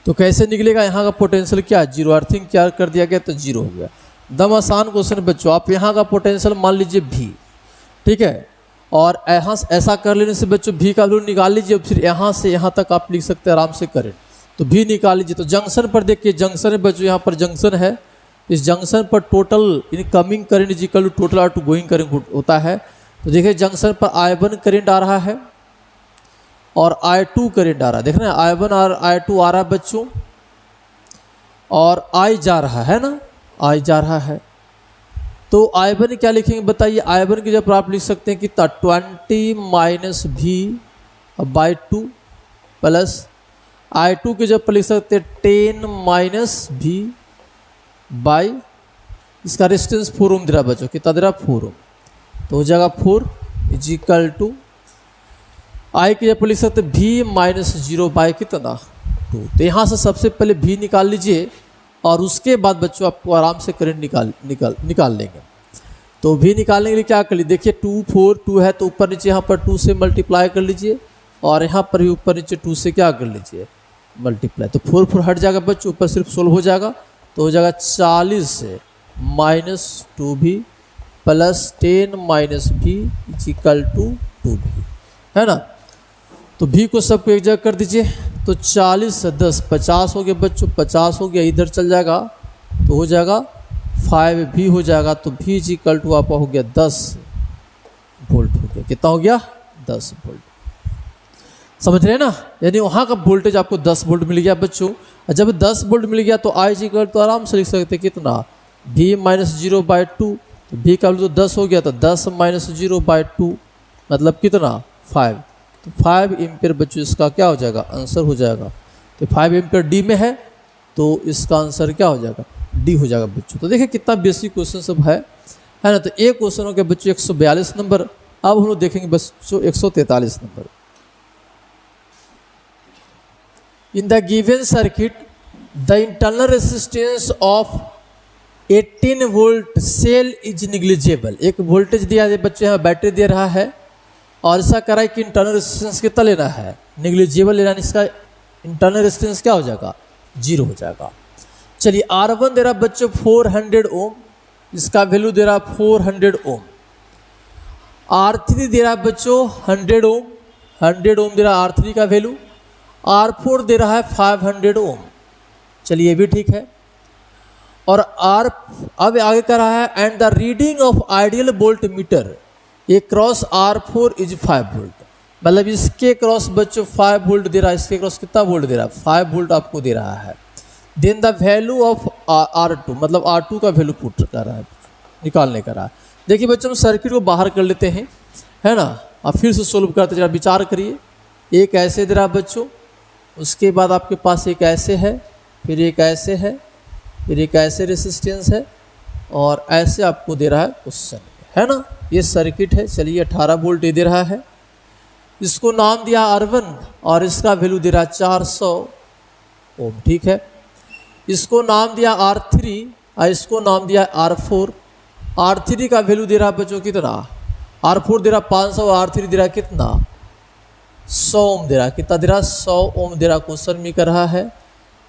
तो कैसे निकलेगा, यहाँ का पोटेंशियल क्या है 0, अर्थिंग क्या कर दिया गया तो 0 हो गया। दम आसान क्वेश्चन बच्चों। आप यहाँ का पोटेंशियल मान लीजिए V, ठीक है, और यहाँ ऐसा कर लेने से बच्चों V का वैल्यू निकाल लीजिए, फिर यहाँ से यहाँ तक आप लिख सकते हैं आराम से करंट, तो V निकाल लीजिए। तो जंक्शन पर देखिए, जंक्शन है बच्चों, यहाँ पर जंक्शन है, इस जंक्शन पर total incoming current = total out going current होता है। तो देखिए जंक्शन पर I1 करंट आ रहा है और I2 करंट आ रहा है, देख रहे हैं I1 और I2 आ रहा है बच्चों, और I जा रहा है ना, I जा रहा है। तो I1 क्या लिखेंगे बताइए, I1 की जब आप लिख सकते हैं कितना 20 - V/2 प्लस I2 के जब लिख सकते हैं 10 - V/, इसका रेजिस्टेंस 4 ओम दे रहा बच्चों, कितना दे रहा 4 ओम, तो हो जाएगा 4 = I के जब लिख सकते V - 0 कितना 2। तो यहाँ से सबसे पहले V निकाल लीजिए और उसके बाद बच्चों आपको आराम से करंट निकाल लेंगे। तो V निकालने के लिए क्या कर लीजिए, देखिए 2 4 2 है, तो ऊपर नीचे यहाँ पर 2 से मल्टीप्लाई कर लीजिए, और यहाँ पर भी ऊपर नीचे 2 से क्या कर लीजिए मल्टीप्लाई। तो 4 4 हट जाएगा बच्चों, ऊपर सिर्फ 16 हो जाएगा, तो हो जाएगा 40 से -2V प्लस 10 - V = 2V, है ना। तो V को सबको एक जगह कर दीजिए, तो 40 से 10 50 हो गया बच्चों, 50 हो गया, इधर चल जाएगा तो हो जाएगा 5V हो जाएगा। तो V इज इक्वल टू आपका हो गया 10 वोल्ट हो गया। कितना हो गया? 10 वोल्ट। समझ रहे हैं ना? यानी वहाँ का वोल्टेज आपको 10 वोल्ट मिल गया बच्चों। और जब 10 वोल्ट मिल गया तो I इज इक्वल तो आराम से लिख सकते हैं कितना? V minus 0/2। तो V का वैल्यू तो 10 हो गया, तो 10 माइनस 0/2 मतलब कितना? 5। तो 5 एम्पियर बच्चों इसका क्या हो जाएगा? आंसर हो जाएगा। तो 5 एम्पियर डी में है, तो इसका आंसर क्या हो जाएगा? डी हो जाएगा बच्चों। तो देखिए कितना बेसिक क्वेश्चन सब है ना। तो एक क्वेश्चन हो गया बच्चों 142 नंबर। अब हम लोग देखेंगे बच्चों 143 number. In the given circuit, the internal resistance of 18 volt cell is negligible। एक वोल्टेज दिया है बच्चों, यहाँ बैटरी दे रहा है और ऐसा करा है कि इंटरनल रेजिस्टेंस कितना लेना है? नेग्लिजिबल लेना है। इसका इंटरनल रेजिस्टेंस क्या हो जाएगा? 0 हो जाएगा। चलिए R1 दे रहा बच्चों 400 ओम, इसका वैल्यू दे रहा 400 ओम। R3 दे रहा बच्चों 100 ओम, 100 ओम दे रहा R3 का वैल्यू। R4 दे रहा है 500 ओम। चलिए ये भी ठीक है। और अब आगे कर रहा है and the reading of ideal volt meter A cross R4 is 5 volt. मतलब इसके क्रॉस बच्चों 5 वोल्ट दे रहा है, इसके क्रॉस कितना वोल्ट दे रहा है? 5 वोल्ट आपको दे रहा है। Then the value of R2 मतलब R2 का वैल्यू पुट कर रहा है, निकालने का रहा है। देखिए बच्चों हम सर्किट को बाहर कर लेते हैं, है ना। अब फिर से सोल्व करते, जरा विचार करिए। एक ऐसे दे रहा है बच्चों, उसके बाद आपके पास एक ऐसे है, फिर एक ऐसे है, फिर एक ऐसे रेसिस्टेंस है और ऐसे आपको दे रहा है क्वेश्चन, है ना। ये सर्किट है। चलिए 18 वोल्ट ये दे रहा है, इसको नाम दिया R1 और इसका वैल्यू दे रहा है 400 ओम, ठीक है। इसको नाम दिया R3 और इसको नाम दिया R4। R3 का वैल्यू दे रहा बच्चों कितना? R4 दे रहा 500, R3 दे रहा कितना? 100 ओम दे रहा। कितना दे रहा? 100 ओम दे रहा। क्वेश्चन में कर रहा है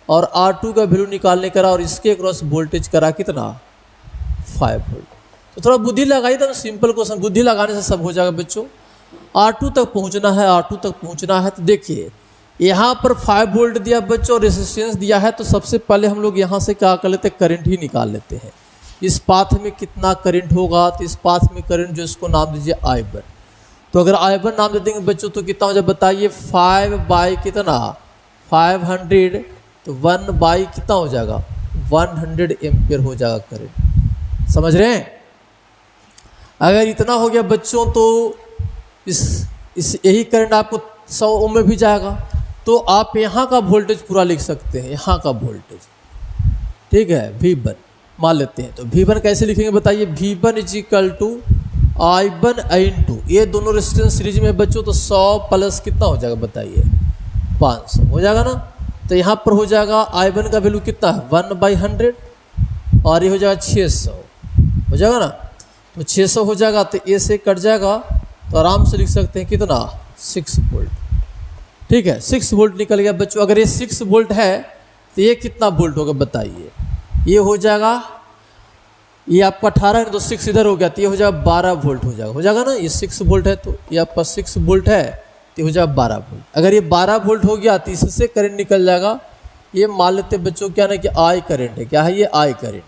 और R2 का वैल्यू निकालने करा और इसके क्रॉस वोल्टेज करा कितना? 5 वोल्ट। तो थोड़ा बुद्धि लगाइए, तो सिंपल क्वेश्चन, बुद्धि लगाने से सब हो जाएगा बच्चों। R2 तक पहुंचना है, R2 तक पहुंचना है। तो देखिए यहाँ पर 5 वोल्ट दिया बच्चों और रेजिस्टेंस दिया है, तो सबसे पहले हम लोग यहाँ से क्या कर लेते हैं? करंट ही निकाल लेते हैं। इस पाथ में कितना करंट होगा? तो इस पाथ में करंट जो इसको नाम दीजिए I1। तो अगर I1 नाम दे देंगे बच्चों तो कितना हो जाए बताइए? 5 बाई कितना? 500। तो 1 बाई कितना हो जाएगा? 100 एम्पियर हो जाएगा करंट। समझ रहे हैं? अगर इतना हो गया बच्चों तो इस यही करंट आपको 100 ओम में भी जाएगा। तो आप यहाँ का वोल्टेज पूरा लिख सकते हैं, यहाँ का वोल्टेज, ठीक है। V1 मान लेते हैं। तो V1 कैसे लिखेंगे बताइए? V1 is equal to I1 × ये दोनों रेजिस्टेंस सीरीज में बच्चों, तो 100 प्लस कितना हो जाएगा बताइए? 500 हो जाएगा ना। तो यहाँ पर हो जाएगा I1 का वैल्यू कितना है? 1/100 और ये हो जाएगा 600 हो जाएगा ना। तो 600 हो जाएगा तो ए से कट जाएगा, तो आराम से लिख सकते हैं कितना? 6 वोल्ट, ठीक है। 6 वोल्ट निकल गया बच्चों। अगर ये 6 वोल्ट है तो ये कितना वोल्ट होगा बताइए? ये हो जाएगा, ये आपका 18 है तो 6 इधर हो गया, तो ये हो जाएगा 12 वोल्ट हो जाएगा ना। ये 6 वोल्ट है तो ये आपका 6 वोल्ट है, तो हो जाएगा 12 वोल्ट। अगर ये 12 वोल्ट हो गया तो इससे करंट निकल जाएगा। ये मान लेते बच्चों क्या ना कि I करंट है। क्या है ये? I current.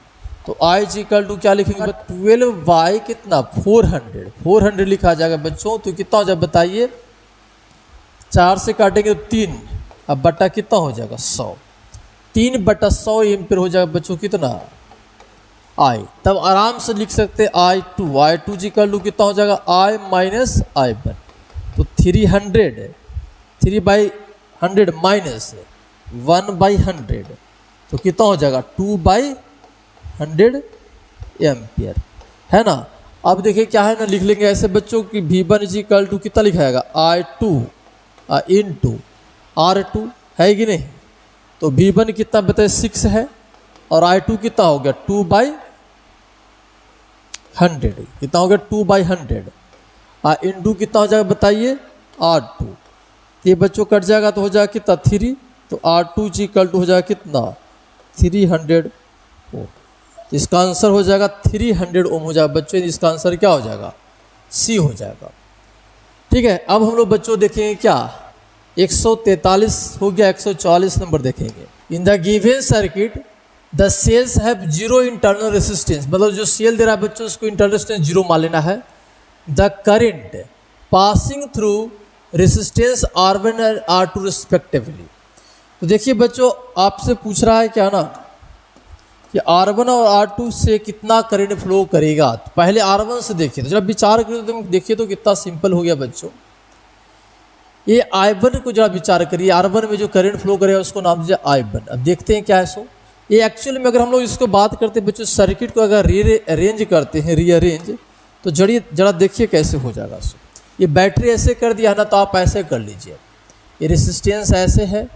तो I इज इक्वल टू क्या लिखेंगे? 12 बाई कितना? 400 लिखा जाएगा बच्चों। तो कितना हो जाएगा बताइए? 4 से काटेंगे तो 3, अब बटा कितना हो जाएगा? 100। 3/100 एम्पियर हो जाएगा बच्चों कितना? I। तब आराम से लिख सकते हैं I2 जी कर लूँ कितना हो जाएगा? I minus I1। तो 3/100 माइनस 1/100 तो कितना हो जाएगा? 2/100 एम्पियर, है ना। अब देखिए क्या है ना, लिख लेंगे ऐसे बच्चों की V1 इज इक्वल टू कितना लिखा जाएगा? I2 × R2 है कि नहीं। तो V1 कितना बताइए? 6 है और I2 कितना हो गया? 2/100 कितना हो गया? 2/100 इंटू कितना हो जाएगा बताइए? R2। ये बच्चों कट जाएगा तो हो जाएगा कितना? 3। तो R2 जी इक्वल टू हो जाएगा कितना? 300 ओम। इसका आंसर हो जाएगा 300 ओम हो जाएगा बच्चों। इसका आंसर क्या हो जाएगा? C हो जाएगा, ठीक है। अब हम लोग बच्चों देखेंगे क्या? 143 हो गया, 144 नंबर देखेंगे। इन the given circuit the cells have zero internal resistance, मतलब जो सेल दे रहा है बच्चों उसको इंटरनल रेसिस्टेंस जीरो मान लेना है। The current passing through resistance R1 और R2 रिस्पेक्टिवली। तो देखिए बच्चों आपसे पूछ रहा है क्या ना कि R1 और R2 से कितना करंट फ्लो करेगा। तो पहले R1 से देखिए, तो जब विचार करिए तो देखिए तो कितना सिंपल हो गया बच्चों। ये I1 को जरा विचार करिए, R1 में जो करंट फ्लो करेगा उसको नाम दीजिए I1। अब देखते हैं क्या है सो। ये एक्चुअली में अगर हम लोग इसको बात करते हैं बच्चों, सर्किट को अगर रीअरेंज करते हैं, रीअरेंज, तो जरा देखिए कैसे हो जाएगा सो। ये बैटरी ऐसे कर दिया ना, तो आप ऐसे कर लीजिए, ये रेसिस्टेंस ऐसे है,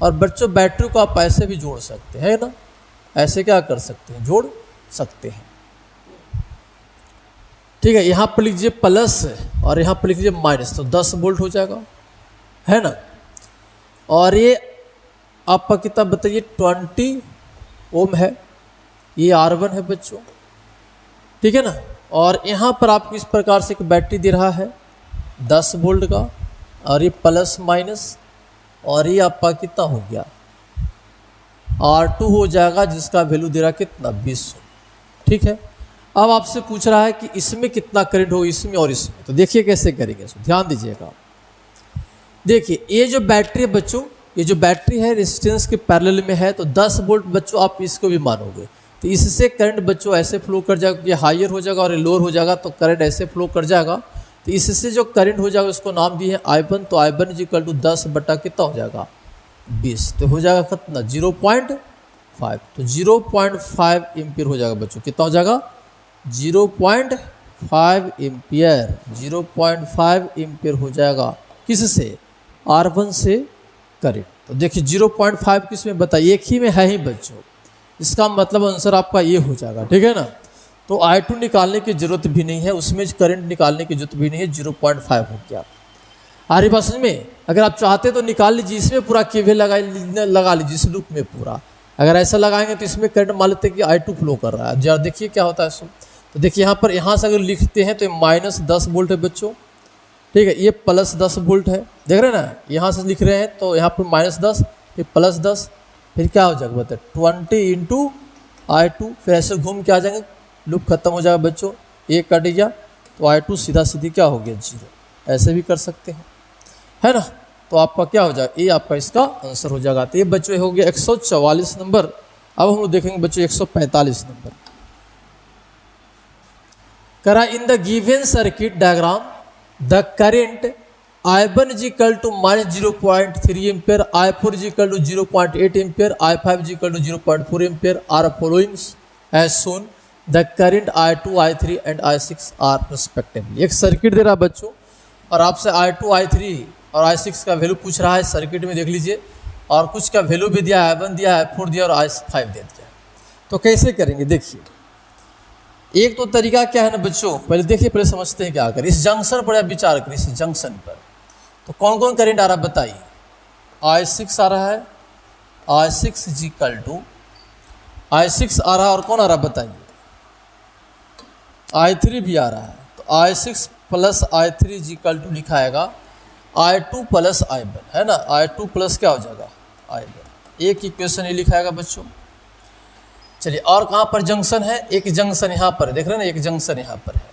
और बच्चों बैटरी को आप ऐसे भी जोड़ सकते हैं ना, ऐसे क्या कर सकते हैं, जोड़ सकते हैं। ठीक है, यहाँ पर लिखिए प्लस और यहाँ पर लिखिए माइनस, तो 10 वोल्ट हो जाएगा, है ना। और ये आपका कितना बताइए, 20 ओम है, ये R1 है बच्चों, ठीक है ना। और यहाँ पर आपको इस प्रकार से एक बैटरी दे रहा है 10 वोल्ट का, और ये प्लस माइनस, और ये आपका कितना हो गया R2 हो जाएगा, जिसका वैल्यू दे रहा कितना 20। ठीक है, अब आपसे पूछ रहा है कि इसमें कितना करंट हो, इसमें और इसमें। तो देखिए कैसे करेंगे, ध्यान दीजिएगा। देखिए ये जो बैटरी है बच्चों, ये जो बैटरी है रेजिस्टेंस के पैरेलल में है, तो 10 वोल्ट बच्चों आप इसको भी मानोगे, तो इससे करंट बच्चों ऐसे फ्लो कर जाएगा, ये हायर हो जाएगा और ये लोअर हो जाएगा, तो करंट ऐसे फ्लो कर जाएगा। तो इससे जो करंट हो जाएगा उसको नाम दिए है I1। तो I1 इक्वल टू 10 बटा कितना हो जाएगा 20, तो हो जाएगा कितना 0.5, तो 0.5 एम्पियर हो जाएगा बच्चों। कितना हो जाएगा 0.5 एम्पियर, 0.5 एम्पियर हो जाएगा किससे, R1 से करंट। तो देखिए 0.5 किस में बताइए, एक ही में है ही बच्चों, इसका मतलब आंसर आपका ये हो जाएगा, ठीक है ना। तो I2 निकालने की जरूरत भी नहीं है, उसमें करंट निकालने की जरूरत भी नहीं है, 0.5 हो गया। आ रही बात समझ में। अगर आप चाहते तो निकाल लीजिए, इसमें पूरा KVL लगा लीजिए इस लूप में पूरा। अगर ऐसा लगाएंगे तो इसमें करंट मान लेते हैं कि I2 फ्लो कर रहा है। जरा देखिए क्या होता है सो। तो देखिए यहाँ से अगर लिखते हैं तो ये -10 वोल्ट है बच्चों, ठीक है, ये +10 वोल्ट है, देख रहे हैं ना। यहाँ से लिख रहे हैं तो यहाँ पर -10, फिर +10, फिर क्या हो जाएगा बताए 20 इंटू I2, फिर ऐसे घूम के आ जाएंगे, लूप खत्म हो जाएगा बच्चों, ये कट गया तो I2 सीधा सीधी क्या हो गया 0। ऐसे भी कर सकते हैं, है ना। तो आपका क्या हो जाएगा, ये आपका इसका आंसर हो जाएगा। तो ये बच्चों हो गया 144 नंबर। अब हम लोग देखेंगे बच्चों 145 नंबर। करा in the given circuit diagram the current I1 is equal to -0.3 ampere, I4 is equal to 0.8 ampere, I5 is equal to 0.4 ampere are following as shown. The current I2, I3 and I6 are respectively. एक circuit दे रहा है बच्चों और आपसे I2, I3 और I6 का value पूछ रहा है, सर्किट में देख लीजिए, और कुछ का वैल्यू भी दिया है, I1 दिया है, I4 दिया और I5 दे दिया। तो कैसे करेंगे देखिए, एक तो तरीका क्या है ना बच्चों, पहले देखिए, पहले समझते हैं क्या करें। इस जंक्शन पर आप विचार करें, इस जंक्शन पर तो कौन कौन करंट आ रहा है बताइए। I6 आ रहा है, I6 is equal to I6 आ रहा है, और कौन आ रहा है बताइए, I3 भी आ रहा है। तो I6 plus I3 is equal to लिखाएगा I2 प्लस I1, है ना। I2 प्लस क्या हो जाएगा I1, एक इक्वेशन ये लिखाएगा बच्चों। चलिए, और कहाँ पर जंक्शन है, एक जंक्शन यहाँ पर देख रहे हैं ना, एक जंक्शन यहाँ पर है,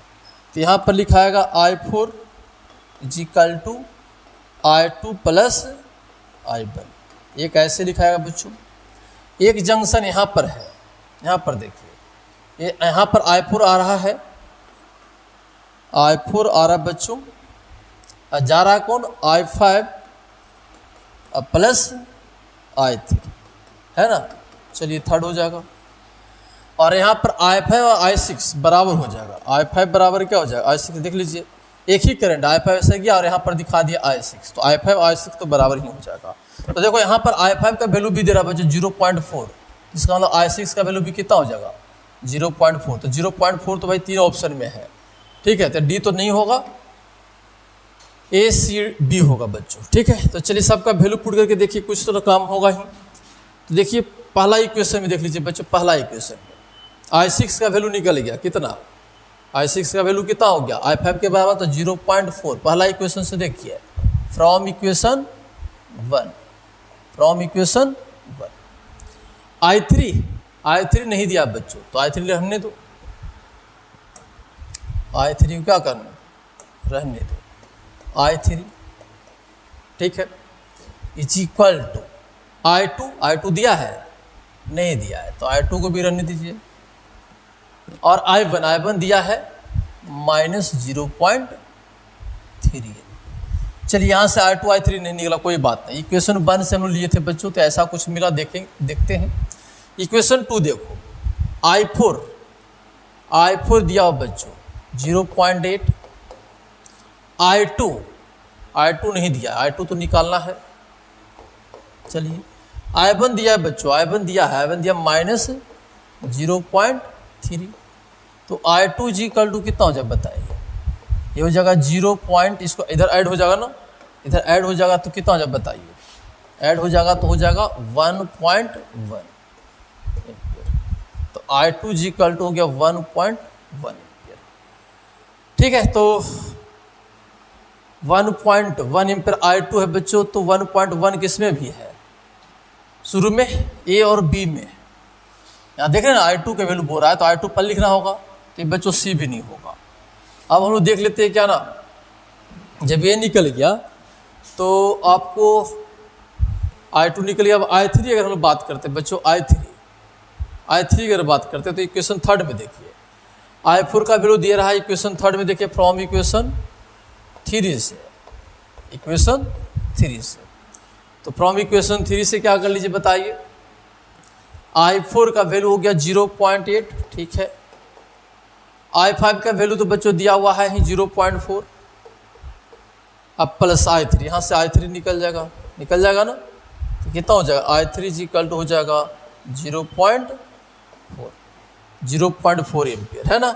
तो यहाँ पर लिखाएगा I4 is equal to I2 plus I1, एक ऐसे लिखाएगा बच्चों। एक जंक्शन यहाँ पर है, यहाँ पर देखिए, ये यहाँ पर I4 आ रहा है, I4 आ रहा है बच्चों, और जा रहा है कौन I5 प्लस I3, है ना। चलिए थर्ड हो जाएगा, और यहाँ पर I5 और I6 बराबर हो जाएगा। I5 बराबर क्या हो जाएगा I6, देख लीजिए एक ही करंट I5 ऐसे गया और यहाँ पर दिखा दिया I6, तो I5 I6 तो बराबर ही हो जाएगा। तो देखो यहाँ पर I5 का वैल्यू भी दे रहा है बच्चों 0.4, इसका मतलब I6 का वैल्यू भी कितना हो जाएगा 0.4। तो 0.4 तो भाई तीन ऑप्शन में है, ठीक है, तो डी तो नहीं होगा, A C D होगा बच्चों, ठीक है। तो चलिए सबका वैल्यू पुट करके देखिए, कुछ तो काम होगा ही। तो देखिए पहला इक्वेशन में देख लीजिए बच्चों, पहला इक्वेशन में I6 का वैल्यू निकल गया, कितना I6 का वैल्यू कितना हो गया I5 के बराबर, तो 0.4 पहला इक्वेशन से देखिए, from equation 1, from equation 1। I3 I3 नहीं दिया बच्चों, तो I3 रहने दो, I3 को क्या करना, रहने दो I3, ठीक है, इज इक्वल टू I2 दिया है, नहीं दिया है तो I2 को भी रहने दीजिए, और I1 दिया है -0.3। चलिए यहाँ से I2 I3 नहीं निकला, कोई बात नहीं। इक्वेशन 1 से हम लोग लिए थे बच्चों, तो ऐसा कुछ मिला, देखते हैं। इक्वेशन 2 देखो, I4 दिया हो बच्चों 0.8, I2 नहीं दिया, I2 तो निकालना है। चलिए I1 दिया है बच्चों, I1 दिया -0.3, तो I2 इक्वल टू कितना हो जाए बताइए, ये हो जाएगा 0. इसको इधर ऐड हो जाएगा ना, इधर ऐड हो जाएगा तो कितना हो जाएगा बताइए, ऐड हो जाएगा तो हो जाएगा 1.1 एम्पियर, तो I2 इक्वल टू हो गया 1.1 एम्पियर, ठीक है। तो 1.1 एम्पियर I2 है बच्चों, तो 1.1 किसमें भी है, शुरू में A और B में, यहाँ देख रहे हैं ना I2 का वैल्यू बोल रहा है, तो I2 पर लिखना होगा, तो ये बच्चों C भी नहीं होगा। अब हम लोग देख लेते हैं क्या ना, जब ये निकल गया तो आपको I2 निकल गया। अब I3 अगर हम लोग बात करते हैं बच्चों, I3 अगर बात करते हैं तो इक्वेशन 3 में देखिए, I4 का वैल्यू दिया रहा है इक्वेशन 3 में, देखिए फ्रॉम इक्वेशन 3 से, तो फ्रॉम इक्वेशन 3 से क्या कर लीजिए बताइए, I4 का वैल्यू हो गया 0.8, ठीक है। I5 का वैल्यू तो बच्चों दिया हुआ है ही 0.4, अब प्लस I3, यहाँ से I3 निकल जाएगा ना, तो कितना हो जाएगा, I3 इक्वल टू हो जाएगा 0.4 एम्पियर, है ना।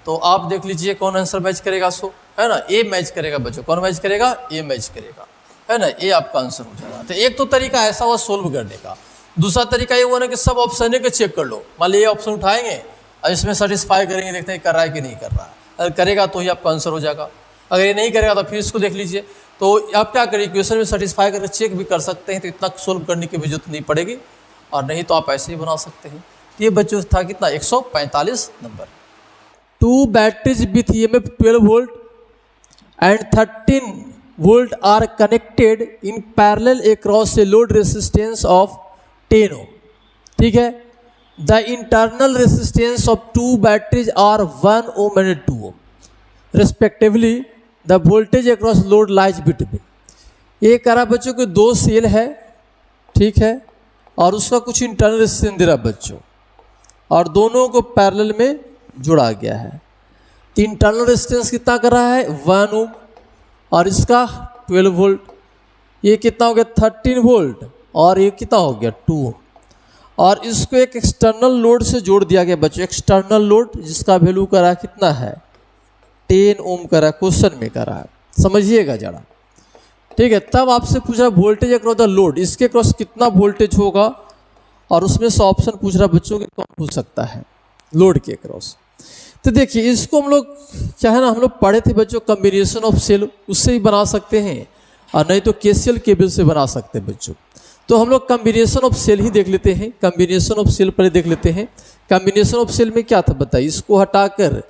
तो आप देख लीजिए कौन आंसर मैच करेगा, सो है ना, ए मैच करेगा बच्चों, कौन मैच करेगा, ए मैच करेगा, है ना, ये आपका आंसर हो जाएगा। तो एक तो तरीका ऐसा हुआ सोल्व करने का, दूसरा तरीका ये हुआ ना कि सब ऑप्शन है कि चेक कर लो, मान लीजिए ये ऑप्शन उठाएंगे और इसमें सेटिस्फाई करेंगे, देखते हैं कर रहा है कि नहीं कर रहा है, अगर करेगा तो ही आपका आंसर हो जाएगा, अगर ये नहीं करेगा तो फिर इसको देख लीजिए। तो आप क्या करिए, इक्वेशन में सेटिस्फाई करके चेक भी कर सकते हैं, तो इतना सोल्व करने की भी जरूरत नहीं पड़ेगी, और नहीं तो आप ऐसे ही बना सकते हैं। तो ये बच्चों था कितना, 145 number. 2 batteries with EMF 12 volt and 13 volt are connected in parallel across a load resistance of 10 ohm, ठीक है। The internal resistance of 2 batteries are 1 ohm and 2 ohm respectively, the voltage across load lies between. ये करा बच्चों के 2 cell है, ठीक है, और उसका कुछ इंटरनल रेसिस्टेंस दे रहा बच्चों, और दोनों को पैरेलल में जोड़ा गया है। तो इंटरनल रेसिस्टेंस कितना कर रहा है 1 ओम, और इसका 12 वोल्ट, ये कितना हो गया 13 वोल्ट, और ये कितना हो गया 2 ओम, और इसको एक एक्सटर्नल लोड से जोड़ दिया गया बच्चों, एक्सटर्नल लोड जिसका वैल्यू करा कितना है 10 ओम करा, क्वेश्चन में करा है, समझिएगा जरा, ठीक है। तब आपसे पूछ रहा वोल्टेज अक्रॉस द लोड, इसके क्रॉस कितना वोल्टेज होगा, और उसमें से ऑप्शन पूछ रहा बच्चों के कौन पूछ सकता है लोड के क्रॉस। तो देखिए इसको हम लोग क्या है ना, हम लोग पढ़े थे बच्चों कम्बिनेशन ऑफ सेल, उससे ही बना सकते हैं, और नहीं तो KCL केबल से बना सकते हैं बच्चों। तो हम लोग कम्बिनेशन ऑफ सेल ही देख लेते हैं, कम्बिनेशन ऑफ सेल पहले देख लेते हैं। कम्बिनेशन ऑफ सेल में क्या था बताइए, इसको हटाकर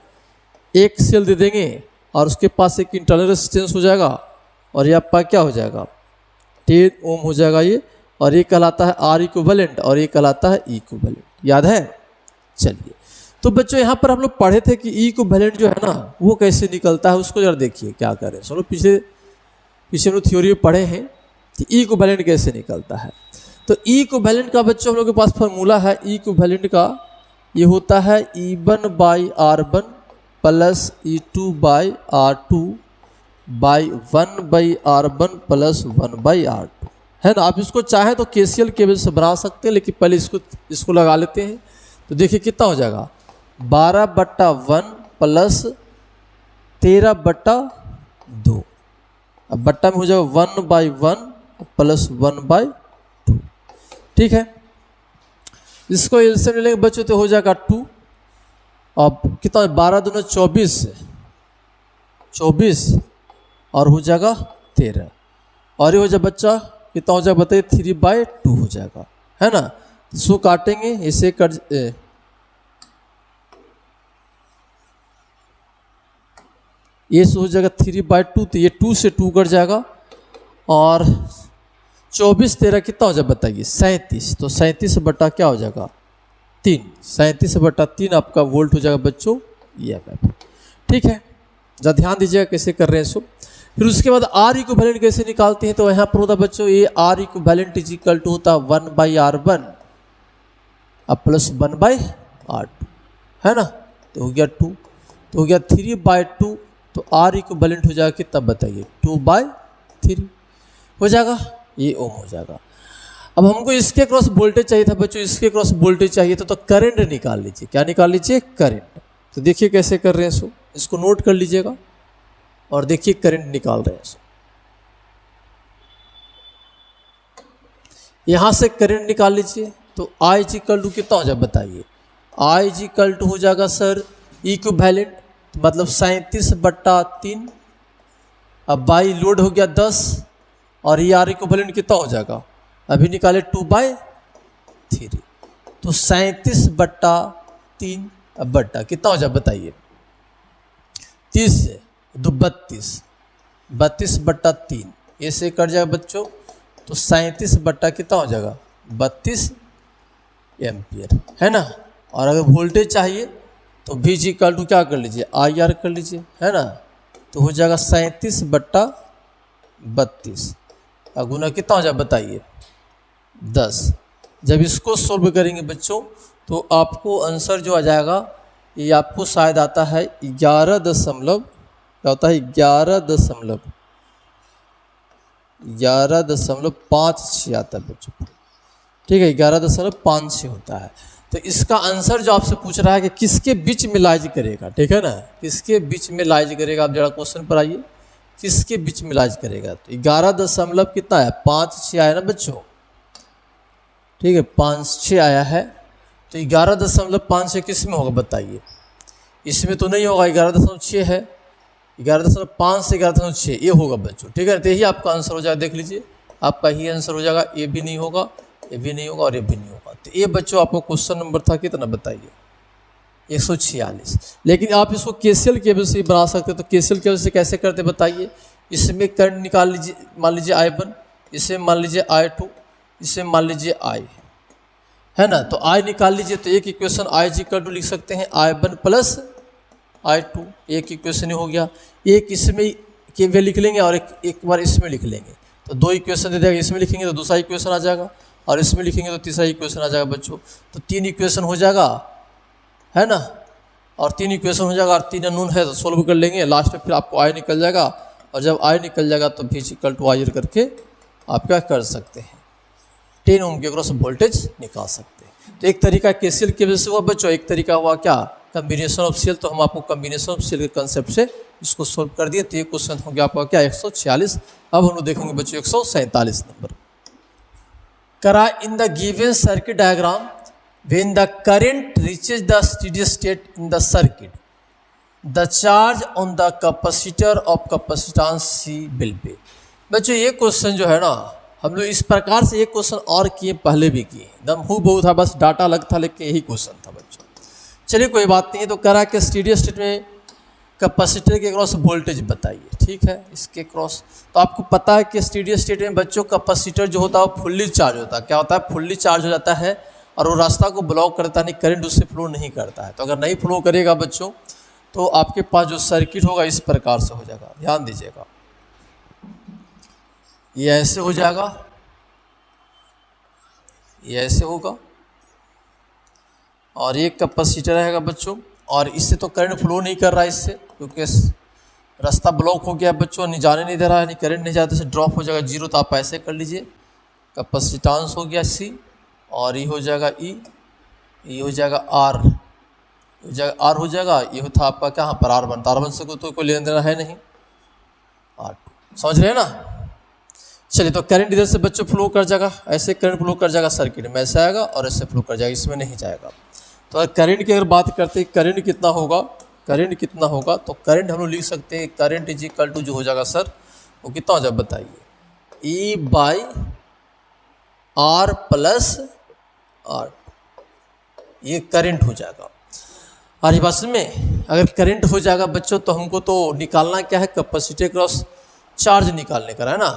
एक सेल दे देंगे, और उसके पास एक इंटरनल रेजिस्टेंस हो जाएगा, और ये आपका क्या हो जाएगा 10 ओम हो जाएगा ये, और ये कहलाता है R इक्विवेलेंट, और ये कहलाता है E इक्विवेलेंट, याद है। चलिए तो बच्चों यहाँ पर हम लोग पढ़े थे कि E इक्विवेलेंट जो है ना वो कैसे निकलता है, उसको जरा देखिए क्या करें। चलो पीछे हम लोग थ्योरी में पढ़े हैं कि E इक्विवेलेंट कैसे निकलता है। तो E इक्विवेलेंट का बच्चों हम लोग के पास फार्मूला है, E इक्विवेलेंट का ये होता है E1/R1 plus E2/R2 by 1/R1 plus 1/R2, है ना। आप इसको चाहें तो KCL केबल से बना सकते हैं, लेकिन पहले इसको लगा लेते हैं। तो देखिए कितना हो जाएगा 12/1 प्लस 13/2, अब बट्टा में हो जाएगा 1/1 प्लस 1/2, ठीक है। इसको एलसीएम ले लेंगे बच्चों तो हो जाएगा 2, अब कितना 12 दूना 24 और हो जाएगा 13, और ये हो जाए बच्चा कितना हो जाएगा बताइए 3/2 हो जाएगा, है ना। सो काटेंगे, इसे कट ये हो जाएगा 3/2, तो ये 2 से 2 कट जाएगा। और 24 13 कितना हो जाएगा बताइए, 37। तो 37 बटा क्या हो जाएगा 3, 37 बटा 3 आपका वोल्ट हो जाएगा बच्चों EMF। ठीक है, जरा ध्यान दीजिएगा कैसे कर रहे हैं इसको। फिर उसके बाद R इक्विवेलेंट कैसे निकालते हैं, तो यहाँ पर होता बच्चों ये R equivalent is equal to होता 1/R1 अब प्लस 1/R2, है ना। तो हो गया 2, तो हो गया 3/2। तो R इक्विवेलेंट हो जाएगा कितना बताइए 2/3 हो जाएगा, ये ओम हो जाएगा। अब हमको इसके क्रॉस वोल्टेज चाहिए था बच्चों, इसके क्रॉस वोल्टेज चाहिए था, तो करंट निकाल लीजिए। क्या निकाल लीजिए, करंट। तो देखिए कैसे कर रहे हैं इसको नोट कर लीजिएगा और देखिए करंट निकाल रहे हैं। यहां से करंट निकाल लीजिए, तो I इज इक्वल टू कितना हो जाएगा बताइए, I इज इक्वल टू हो जाएगा सर इक्विवेलेंट मतलब 37/3। अब बाई लोड हो गया 10 और ये R इक्विवेलेंट कितना हो जाएगा अभी निकाले 2/3। तो 37/3 अब बट्टा कितना हो जाए बताइए 30 से 2 32, 32/3 ये से कट जाएगा बच्चों। तो 37 बट्टा कितना हो जाएगा 32 एम्पियर, है ना। और अगर वोल्टेज चाहिए तो V इक्वल टू क्या कर लीजिए IR कर लीजिए, है ना। तो हो जाएगा 37/32 और गुना कितना हो जाए बताइए 10। जब इसको सोल्व करेंगे बच्चों तो आपको आंसर जो आ जाएगा ये आपको शायद आता है 11 दशमलव क्या होता है 11.56 आता है बच्चों। ठीक है, 11.56 होता है। तो इसका आंसर जो आपसे पूछ रहा है कि किसके बीच में लाइज करेगा, ठीक है ना, किसके बीच में लाइज करेगा। आप जरा क्वेश्चन पर आइए, किसके बीच में लाइज करेगा। तो 11 दशमलव कितना है 56 आया ना बच्चों, ठीक है 56 आया है। तो 11.56 किस में होगा बताइए, इसमें तो नहीं होगा, 11.6 है, 11.5 से 11.6 ये होगा बच्चों। ठीक है, तो यही आपका आंसर हो जाएगा। देख लीजिए आपका ही आंसर हो जाएगा, ये भी नहीं होगा, ये भी नहीं होगा और ये भी नहीं होगा। तो ये बच्चों आपको क्वेश्चन नंबर था कितना बताइए 146। लेकिन आप इसको KCL केबल से बना सकते हो। तो KCL केबल से कैसे करते बताइए, इसमें करंट निकाल लीजिए, मान लीजिए I1, इसे मान लीजिए I2, इसे मान लीजिए I, है ना। तो I निकाल लीजिए, तो एक इक्वेशन I इक्वल टू लिख सकते हैं I1 प्लस I2, एक इक्वेशन हो गया। एक इसमें के वे लिख लेंगे और एक बार इसमें लिख लेंगे, तो 2 इक्वेशन दे देगा। इसमें लिखेंगे तो दूसरा इक्वेशन आ जाएगा और इसमें लिखेंगे तो तीसरा इक्वेशन आ जाएगा बच्चों। तो 3 इक्वेशन हो जाएगा, है ना, और 3 इक्वेशन हो जाएगा और 3 अननोन है तो सोल्व कर लेंगे। लास्ट में फिर आपको I निकल जाएगा और जब I निकल जाएगा तो V इक्वल टू IR करके आप क्या कर सकते हैं 10 ओम के अक्रॉस वोल्टेज निकाल सकते हैं। तो एक तरीका KCL के वजह से हुआ बच्चों, एक तरीका हुआ क्या कम्बिनेशन ऑफ सेल। तो हम आपको कम्बिनेशन ऑफ सेल के कंसेप्ट से इसको सोल्व कर दिए। तो ये क्वेश्चन हो गया आपका क्या 146। अब हम लोग देखेंगे बच्चों 147 नंबर। करा in the given circuit diagram when the current reaches the steady state in the circuit the charge on the capacitor of capacitance C will be. बच्चों ये क्वेश्चन जो है ना हम लोग इस प्रकार से एक क्वेश्चन और किए, पहले भी किए, एकदम हूबहू था, बस डाटा अलग था लेकिन यही क्वेश्चन था बच्चों। चलिए कोई बात नहीं है। तो करा के स्टेडी स्टेट में कैपेसिटर के क्रॉस वोल्टेज बताइए। ठीक है, इसके क्रॉस तो आपको पता है कि स्टेडी स्टेट में बच्चों कैपेसिटर जो होता है वो फुल्ली चार्ज होता है। क्या होता है, फुल्ली चार्ज हो जाता है और वो रास्ता को ब्लॉक करता नहीं, करंट उससे फ्लो नहीं करता है। तो अगर नहीं फ्लो करेगा बच्चों तो आपके पास जो सर्किट होगा इस प्रकार से हो जाएगा। ध्यान दीजिएगा, ये ऐसे हो जाएगा, ये ऐसे होगा और ये कैपेसिटर रहेगा बच्चों। और इससे तो करंट फ्लो नहीं कर रहा है इससे, क्योंकि रास्ता ब्लॉक हो गया बच्चों, नहीं जाने नहीं दे रहा है, नहीं करंट नहीं जाता, से ड्रॉप हो जाएगा 0। तो आप ऐसे कर लीजिए, कैपेसिटेंस हो गया C और ये हो जाएगा E, ये हो जाएगा R, हो जाएगा R हो जाएगा। ये था आपका क्या पर R1, R1 से तो कोई लेना देना है नहीं, R2, समझ रहे हैं ना। चलिए तो करंट इधर से बच्चों फ्लो कर जाएगा, ऐसे करंट फ्लो कर जाएगा सर्किट में, ऐसे आएगा और ऐसे फ्लो कर जाएगा, इसमें नहीं जाएगा। तो अगर करंट की अगर बात करते हैं करंट कितना होगा, करंट कितना होगा, तो करंट हम लोग लिख सकते हैं करंट इज इक्वल टू जो हो जाएगा सर वो कितना हो जाएगा बताइए E/R प्लस R2, ये करंट हो जाएगा। और ये बस में अगर करंट हो जाएगा बच्चों तो हमको तो निकालना क्या है, कैपेसिटर क्रॉस चार्ज निकालने का है ना,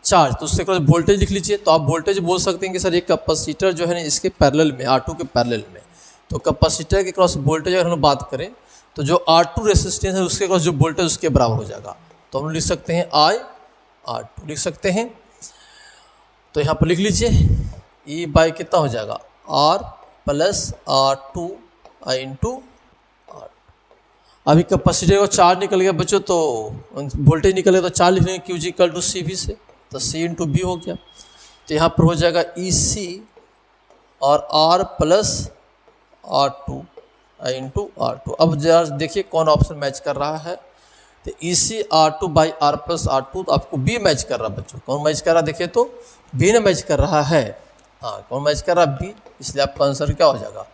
चार्ज। तो उससे क्रॉस वोल्टेज लिख लीजिए। तो आप वोल्टेज बोल सकते हैं कि सर ये कैपेसिटर जो है ना इसके पैरेलल में, R2 के पैरेलल में, तो कैपेसिटर के क्रॉस वोल्टेज अगर हम बात करें तो जो R2 रेसिस्टेंस है उसके क्रॉस जो वोल्टेज उसके बराबर हो जाएगा। तो हम लिख सकते हैं I/R2 लिख सकते हैं। तो यहाँ पर लिख लीजिए E बाई कितना हो जाएगा, R प्लस R2 I/R2। अभी कैपेसिटर का चार्ज निकल गया बच्चों, तो वोल्टेज निकल गया, तो चार्ज लिख लेंगे QG इक्वल टू CV से, तो C इंटू B हो गया। तो यहाँ पर हो जाएगा EC और R प्लस R2 I/R2। अब जरा देखिए कौन ऑप्शन मैच कर रहा है। तो EC R2 by R plus R2, तो आपको B मैच कर रहा है बच्चों। कौन मैच कर रहा है देखिए तो B ने मैच कर रहा है। हाँ, कौन मैच कर रहा है, B। इसलिए आपका आंसर क्या हो जाएगा,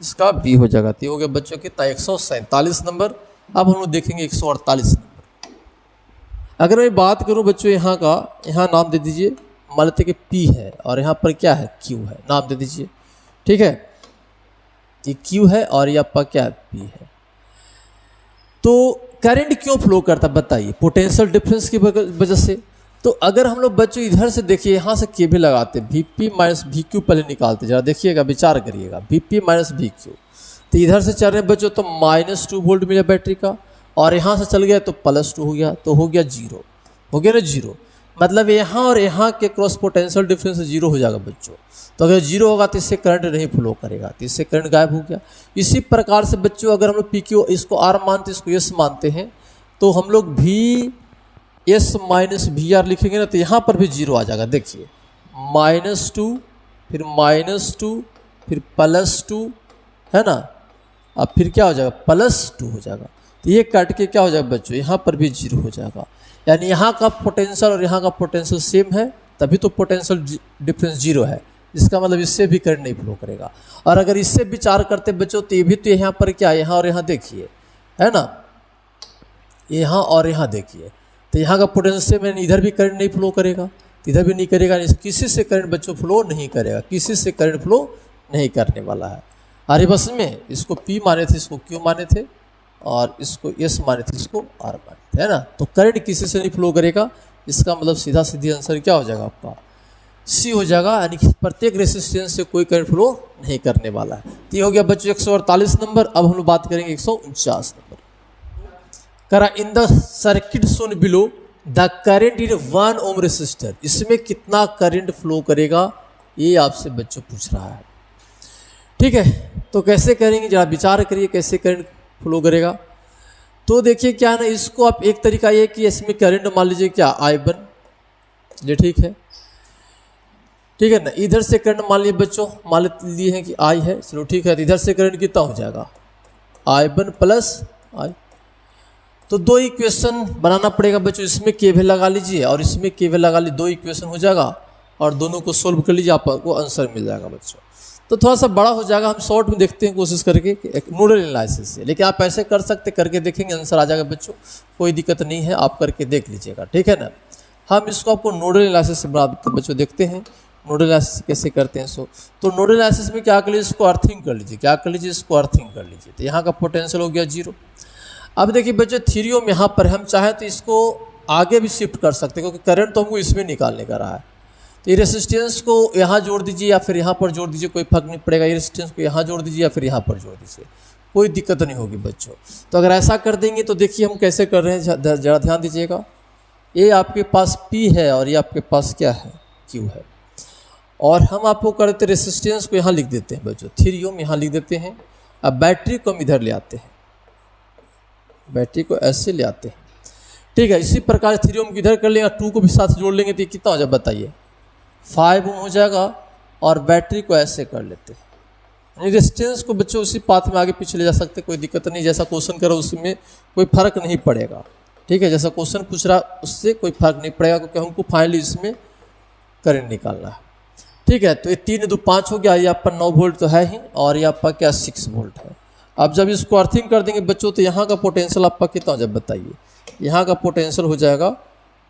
इसका B हो जाएगा। तो हो गया बच्चों कितना, 147 नंबर। अब हम लोग देखेंगे 148 नंबर। अगर मैं बात करूं बच्चों यहाँ का, यहाँ नाम दे दीजिए, मान लेते कि P है और यहाँ पर क्या है, Q है, नाम दे दीजिए। ठीक है, ये Q है और ये आपका क्या है, P है। तो करंट क्यों फ्लो करता है बताइए, पोटेंशियल डिफरेंस की वजह से। तो अगर हम लोग बच्चों इधर से देखिए, यहाँ से केबल लगाते, VP माइनस VQ पहले निकालते, जरा देखिएगा, विचार करिएगा, VP माइनस VQ। तो इधर से चल रहे बच्चों तो -2 वोल्ट मिला बैटरी का, और यहाँ से चल गया तो +2 हो गया, तो हो गया 0, हो गया ना 0। मतलब यहाँ और यहाँ के क्रॉस पोटेंशियल डिफरेंस 0 हो जाएगा बच्चों। तो अगर 0 होगा तो इससे करंट नहीं फ्लो करेगा, तो इससे करंट गायब हो गया। इसी प्रकार से बच्चों अगर हम लोग PQ इसको R मानते, इसको S मानते हैं, तो हम लोग VS माइनस VR लिखेंगे ना, तो यहाँ पर भी 0 आ जाएगा। देखिए -2 फिर -2 फिर +2 है ना, अब फिर क्या हो जाएगा, +2 हो जाएगा। तो ये कट के क्या हो जाएगा बच्चों, यहाँ पर भी 0 हो जाएगा। यानी यहाँ का पोटेंशियल और यहाँ का पोटेंशियल सेम है, तभी तो पोटेंशियल डिफरेंस 0 है। इसका मतलब इससे भी करंट नहीं फ्लो करेगा। और अगर इससे विचार करते बच्चों तो ये भी, तो यहाँ पर क्या, यहाँ और यहाँ देखिए है ना, यहाँ और यहाँ देखिए, तो यहाँ का पोटेंशियल सेम है, इधर भी करंट नहीं फ्लो करेगा, इधर भी नहीं करेगा। किसी से करंट बच्चों फ्लो नहीं करेगा, किसी से करंट फ्लो नहीं करने वाला है। अरे बस में इसको P माने थे, इसको Q माने थे, और इसको S माने थे, इसको R माने थे, है ना। तो करंट किसी से नहीं फ्लो करेगा। इसका मतलब सीधा सीधी आंसर क्या हो जाएगा आपका, C हो जाएगा। यानी कि प्रत्येक रेसिस्टेंस से कोई करंट फ्लो नहीं करने वाला है। तो ये हो गया बच्चों 148 नंबर। अब हम लोग बात करेंगे 149 नंबर। करा in the circuit shown below the current in 1 ohm resistor, इसमें कितना करंट फ्लो करेगा, ये आपसे बच्चों पूछ रहा है। ठीक है, तो कैसे करेंगे जरा विचार करिए, कैसे करंट फ्लो करेगा। तो देखिए क्या है ना, इसको आप एक तरीका ये कि इसमें करंट मान लीजिए क्या I1, ये ठीक है, ठीक है ना। इधर से करंट मान लीजिए बच्चों, मान लिए हैं कि I है, चलो ठीक है। तो इधर से करंट कितना हो जाएगा, I1 प्लस I। तो दो इक्वेशन बनाना पड़ेगा बच्चों, इसमें केवल लगा लीजिए और इसमें केवल लगा लीजिए, दो इक्वेशन हो जाएगा और दोनों को सोल्व कर लीजिए, आपको आंसर मिल जाएगा बच्चों। तो थोड़ा सा बड़ा हो जाएगा, हम शॉर्ट में देखते हैं कोशिश करके एक नोडल एनालिसिस से, लेकिन आप ऐसे कर सकते, करके देखेंगे आंसर आ जाएगा बच्चों, कोई दिक्कत नहीं है, आप करके देख लीजिएगा, ठीक है ना। हम इसको आपको नोडल एनालिसिस से बच्चों देखते हैं नोडल एनालिसिस कैसे करते हैं। तो नोडल एनालिसिस में क्या कर लीजिए, इसको अर्थिंग कर लीजिए, क्या कर लीजिए, इसको अर्थिंग कर लीजिए। तो यहाँ का पोटेंशियल हो गया 0। अब देखिए बच्चों थ्योरी में यहाँ पर हम चाहें तो इसको आगे भी शिफ्ट कर सकते हैं, क्योंकि करंट तो हमको इसमें निकालने का रहा है। तो ये रेसिस्टेंस को यहाँ जोड़ दीजिए या फिर यहाँ पर जोड़ दीजिए, कोई फर्क नहीं पड़ेगा। ये रेसिस्टेंस को यहाँ जोड़ दीजिए या फिर यहाँ पर जोड़ दीजिए, कोई दिक्कत नहीं होगी बच्चों। तो अगर ऐसा कर देंगे तो देखिए हम कैसे कर रहे हैं, ज़रा ध्यान दीजिएगा। ये आपके पास P है और ये आपके पास क्या है, Q है। और हम आपको करते रेसिस्टेंस को यहाँ लिख देते हैं बच्चों, थ्योरी में यहाँ लिख देते हैं। अब बैटरी को हम इधर ले आते हैं, बैटरी को ऐसे ले आते हैं, ठीक है। इसी प्रकार थ्योरी ओम इधर कर लेंगे, 2 को भी साथ जोड़ लेंगे तो कितना हो जाए बताइए, 5 ओम हो जाएगा। और बैटरी को ऐसे कर लेते हैं। रेजिस्टेंस को बच्चों उसी पाथ में आगे पीछे ले जा सकते, कोई दिक्कत नहीं। जैसा क्वेश्चन करो उसमें कोई फर्क नहीं पड़ेगा, ठीक है। जैसा क्वेश्चन पूछ रहा उससे कोई फर्क नहीं पड़ेगा, क्योंकि हमको फाइनली इसमें करंट निकालना है, ठीक है। तो ये 3 2 5 हो गया, ये आपका 9 वोल्ट तो है ही, और ये आपका क्या 6 वोल्ट है। अब जब इसको अर्थिंग कर देंगे बच्चों तो यहाँ का पोटेंशियल आपका कितना हो जाए बताइए, यहाँ का पोटेंशियल हो जाएगा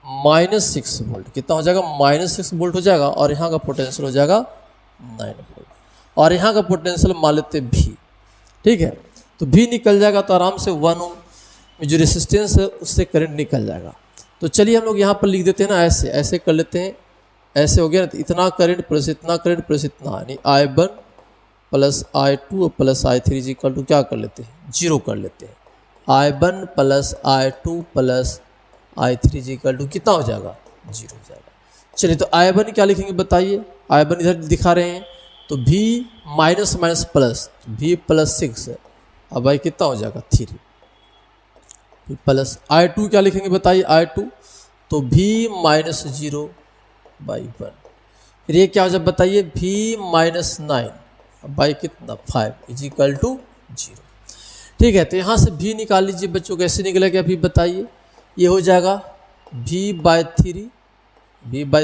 -6 वोल्ट। कितना हो जाएगा, -6 वोल्ट हो जाएगा। और यहाँ का पोटेंशियल हो जाएगा 9 वोल्ट। और यहाँ का पोटेंशियल मान लेते हैं भी, ठीक है। तो भी निकल जाएगा तो आराम से 1 ओम में जो रेसिस्टेंस है उससे करंट निकल जाएगा। तो चलिए हम लोग यहाँ पर लिख देते हैं ना, ऐसे ऐसे कर लेते हैं, ऐसे हो गया ना। तो इतना करंट प्लस इतना करंट प्लस इतना, यानी I1 plus I2 plus I3 equal to क्या कर लेते हैं, 0 कर लेते हैं। I1 plus I2 plus I3 equal to कितना हो जाएगा, 0 हो जाएगा। चलिए तो I1 क्या लिखेंगे बताइए, I1 इधर दिखा रहे हैं तो V minus minus plus, V plus 6 है, अब भाई कितना हो जाएगा 3 प्लस I2 क्या लिखेंगे बताइए, I2 तो V माइनस 0 बाई 1, फिर ये क्या हो जाए बताइए, V माइनस 9 बाई कितना 5 इज इक्वल टू 0, ठीक है। तो यहाँ से V निकाल लीजिए बच्चों, कैसे निकलेगा V बताइए, ये हो जाएगा V बाई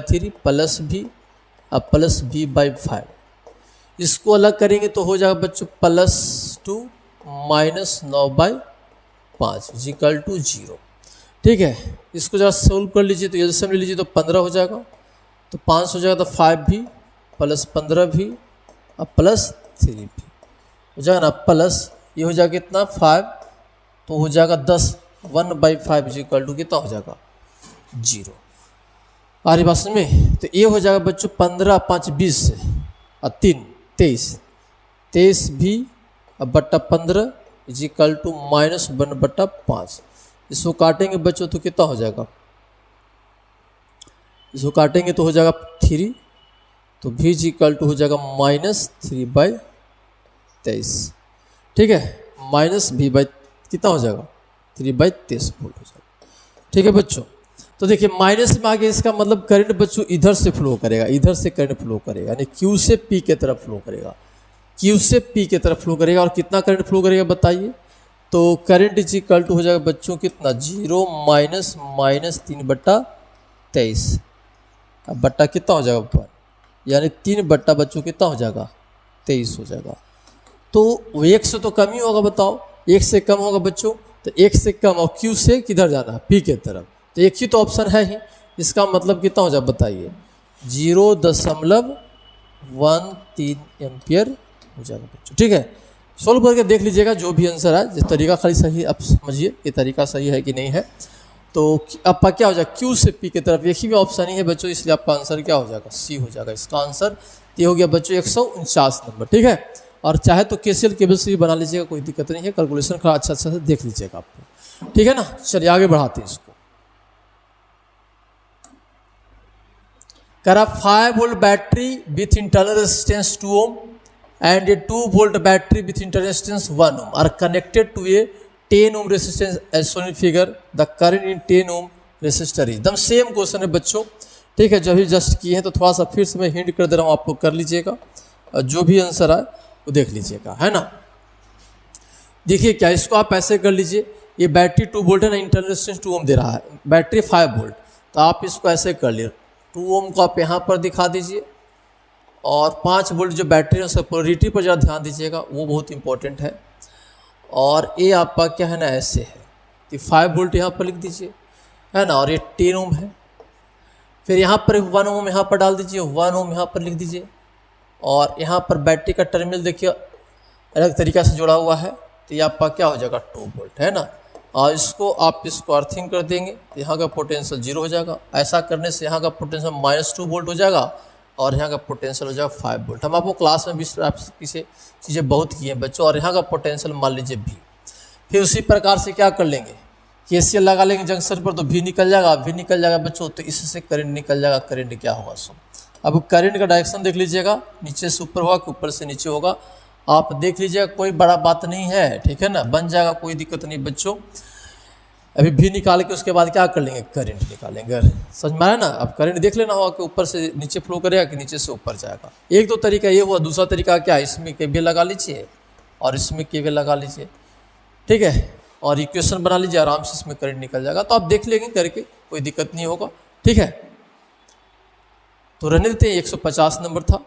3 प्लस V अब प्लस V बाई 5, इसको अलग करेंगे तो हो जाएगा बच्चों +2 माइनस 9 बाई 5 इक्वल टू 0, ठीक है। इसको जरा सोल्व कर लीजिए, तो एलसीएम ले लीजिए तो 15 हो जाएगा, तो 5 हो जाएगा तो 5V प्लस 15V अब प्लस 3V हो जाएगा ना, प्लस ये हो जाएगा कितना 5, तो हो जाएगा 10 1 बाई 5 इक्वल टू कितना हो जाएगा 0। आ रही बात में, तो ये हो जाएगा बच्चों 15 5 20 और 3 23 भी अब बट्टा 15 इज इक्वल टू -1 बट्टा 5, इसको काटेंगे बच्चों तो कितना हो जाएगा, इसको काटेंगे तो हो जाएगा 3, तो v इज इक्वल टू हो जाएगा -3/23, ठीक है, माइनस v बाई कितना हो जाएगा 3/23 वोल्ट हो जाएगा, ठीक है बच्चों। तो देखिए माइनस में आगे इसका मतलब करंट बच्चों इधर से फ्लो करेगा, इधर से करंट फ्लो करेगा, यानी Q से P के तरफ फ्लो करेगा, Q से P के तरफ फ्लो करेगा। और कितना करंट फ्लो करेगा बताइए, तो करंट इज इक्वल टू हो जाएगा बच्चों कितना 0 माइनस 3/23 अब बट्टा कितना हो जाएगा ऊपर, यानी 3 बट्टा बच्चों कितना हो जाएगा 23 हो जाएगा। तो 1 से तो कम ही होगा, बताओ 1 से कम होगा बच्चों, तो 1 से कम और Q से किधर जाना है P के तरफ, तो एक ही तो ऑप्शन है ही, इसका मतलब कितना हो जाए बताइए 0.13 एम्पियर हो जाएगा बच्चों, ठीक है। सोल्व करके देख लीजिएगा जो भी आंसर है, जिस तरीका खाली सही आप समझिए ये तरीका सही है कि नहीं है। तो आपका क्या हो जाएगा Q से P की तरफ, एक ही ऑप्शन ही है बच्चों, इसलिए आपका आंसर क्या हो जाएगा C हो जाएगा। इसका आंसर ये हो गया बच्चों 149 नंबर, ठीक है। और चाहे तो KCL केबल से भी बना लीजिएगा, कोई दिक्कत नहीं है, कैलकुलेशन का अच्छा से देख लीजिएगा आपको, ठीक है ना। चलिए आगे बढ़ाते हैं इसको। कह रहा 5 volt battery with internal resistance 2 ohm and a 2 volt battery with internal resistance 1 ohm are connected to a 10 ohm resistance as shown in figure, the current in 10 ohm resistor is, एकदम सेम क्वेश्चन है बच्चों, ठीक है। जो भी just किए हैं तो थोड़ा सा फिर से मैं हिंट कर दे रहा हूँ, आप लोग कर लीजिएगा, जो भी आंसर आए वो देख लीजिएगा, है ना। देखिए क्या, इसको आप ऐसे कर लीजिए, ये बैटरी 2 वोल्ट है ना, इंटरनल रेजिस्टेंस 2 ओम दे रहा है, बैटरी 5 वोल्ट, तो आप इसको ऐसे कर लिए 2 ओम को आप यहाँ पर दिखा दीजिए, और 5 वोल्ट जो बैटरी है उसका पोलरिटी पर ज़रा ध्यान दीजिएगा, वो बहुत इंपॉर्टेंट है। और ये आपका क्या है ना ऐसे है, तो 5 वोल्ट यहाँ पर लिख दीजिए, है ना, और ये 10 ओम है, फिर यहाँ पर 1 ओम यहाँ पर डाल दीजिए, 1 ओम यहाँ पर लिख दीजिए, और यहाँ पर बैटरी का टर्मिनल देखिए अलग तरीक़ा से जुड़ा हुआ है, तो ये आपका क्या हो जाएगा 2 वोल्ट, है ना। और इसको आप इसको अर्थिंग कर देंगे तो यहाँ का पोटेंशियल 0 हो जाएगा। ऐसा करने से यहाँ का पोटेंशियल -2 वोल्ट हो जाएगा और यहाँ का पोटेंशियल हो जाएगा 5 वोल्ट। हम आपको क्लास में भी से चीज़ें बहुत की हैं बच्चों, और यहाँ का पोटेंशियल मान लीजिए V। फिर उसी प्रकार से क्या कर लेंगे, KCL लगा लेंगे जंक्शन पर, तो V निकल जाएगा, V निकल जाएगा बच्चों, तो इससे करंट निकल जाएगा। करंट क्या होगा सो, अब करंट का डायरेक्शन देख लीजिएगा, नीचे से ऊपर होगा कि ऊपर से नीचे होगा, आप देख लीजिएगा, कोई बड़ा बात नहीं है, ठीक है ना, बन जाएगा, कोई दिक्कत नहीं बच्चों। अभी V निकाल के उसके बाद क्या कर लेंगे, करंट निकालेंगे, समझ में आया ना। अब करंट देख लेना होगा कि ऊपर से नीचे फ्लो करेगा कि नीचे से ऊपर जाएगा। एक दो तरीका ये हुआ, दूसरा तरीका क्या है, इसमें KVL लगा लीजिए और इसमें KVL लगा लीजिए, ठीक है, और इक्वेशन बना लीजिए, आराम से इसमें करंट निकल जाएगा। तो आप देख लेंगे करके, कोई दिक्कत नहीं होगा, ठीक है। तो रहने देते हैं, 150 नंबर था।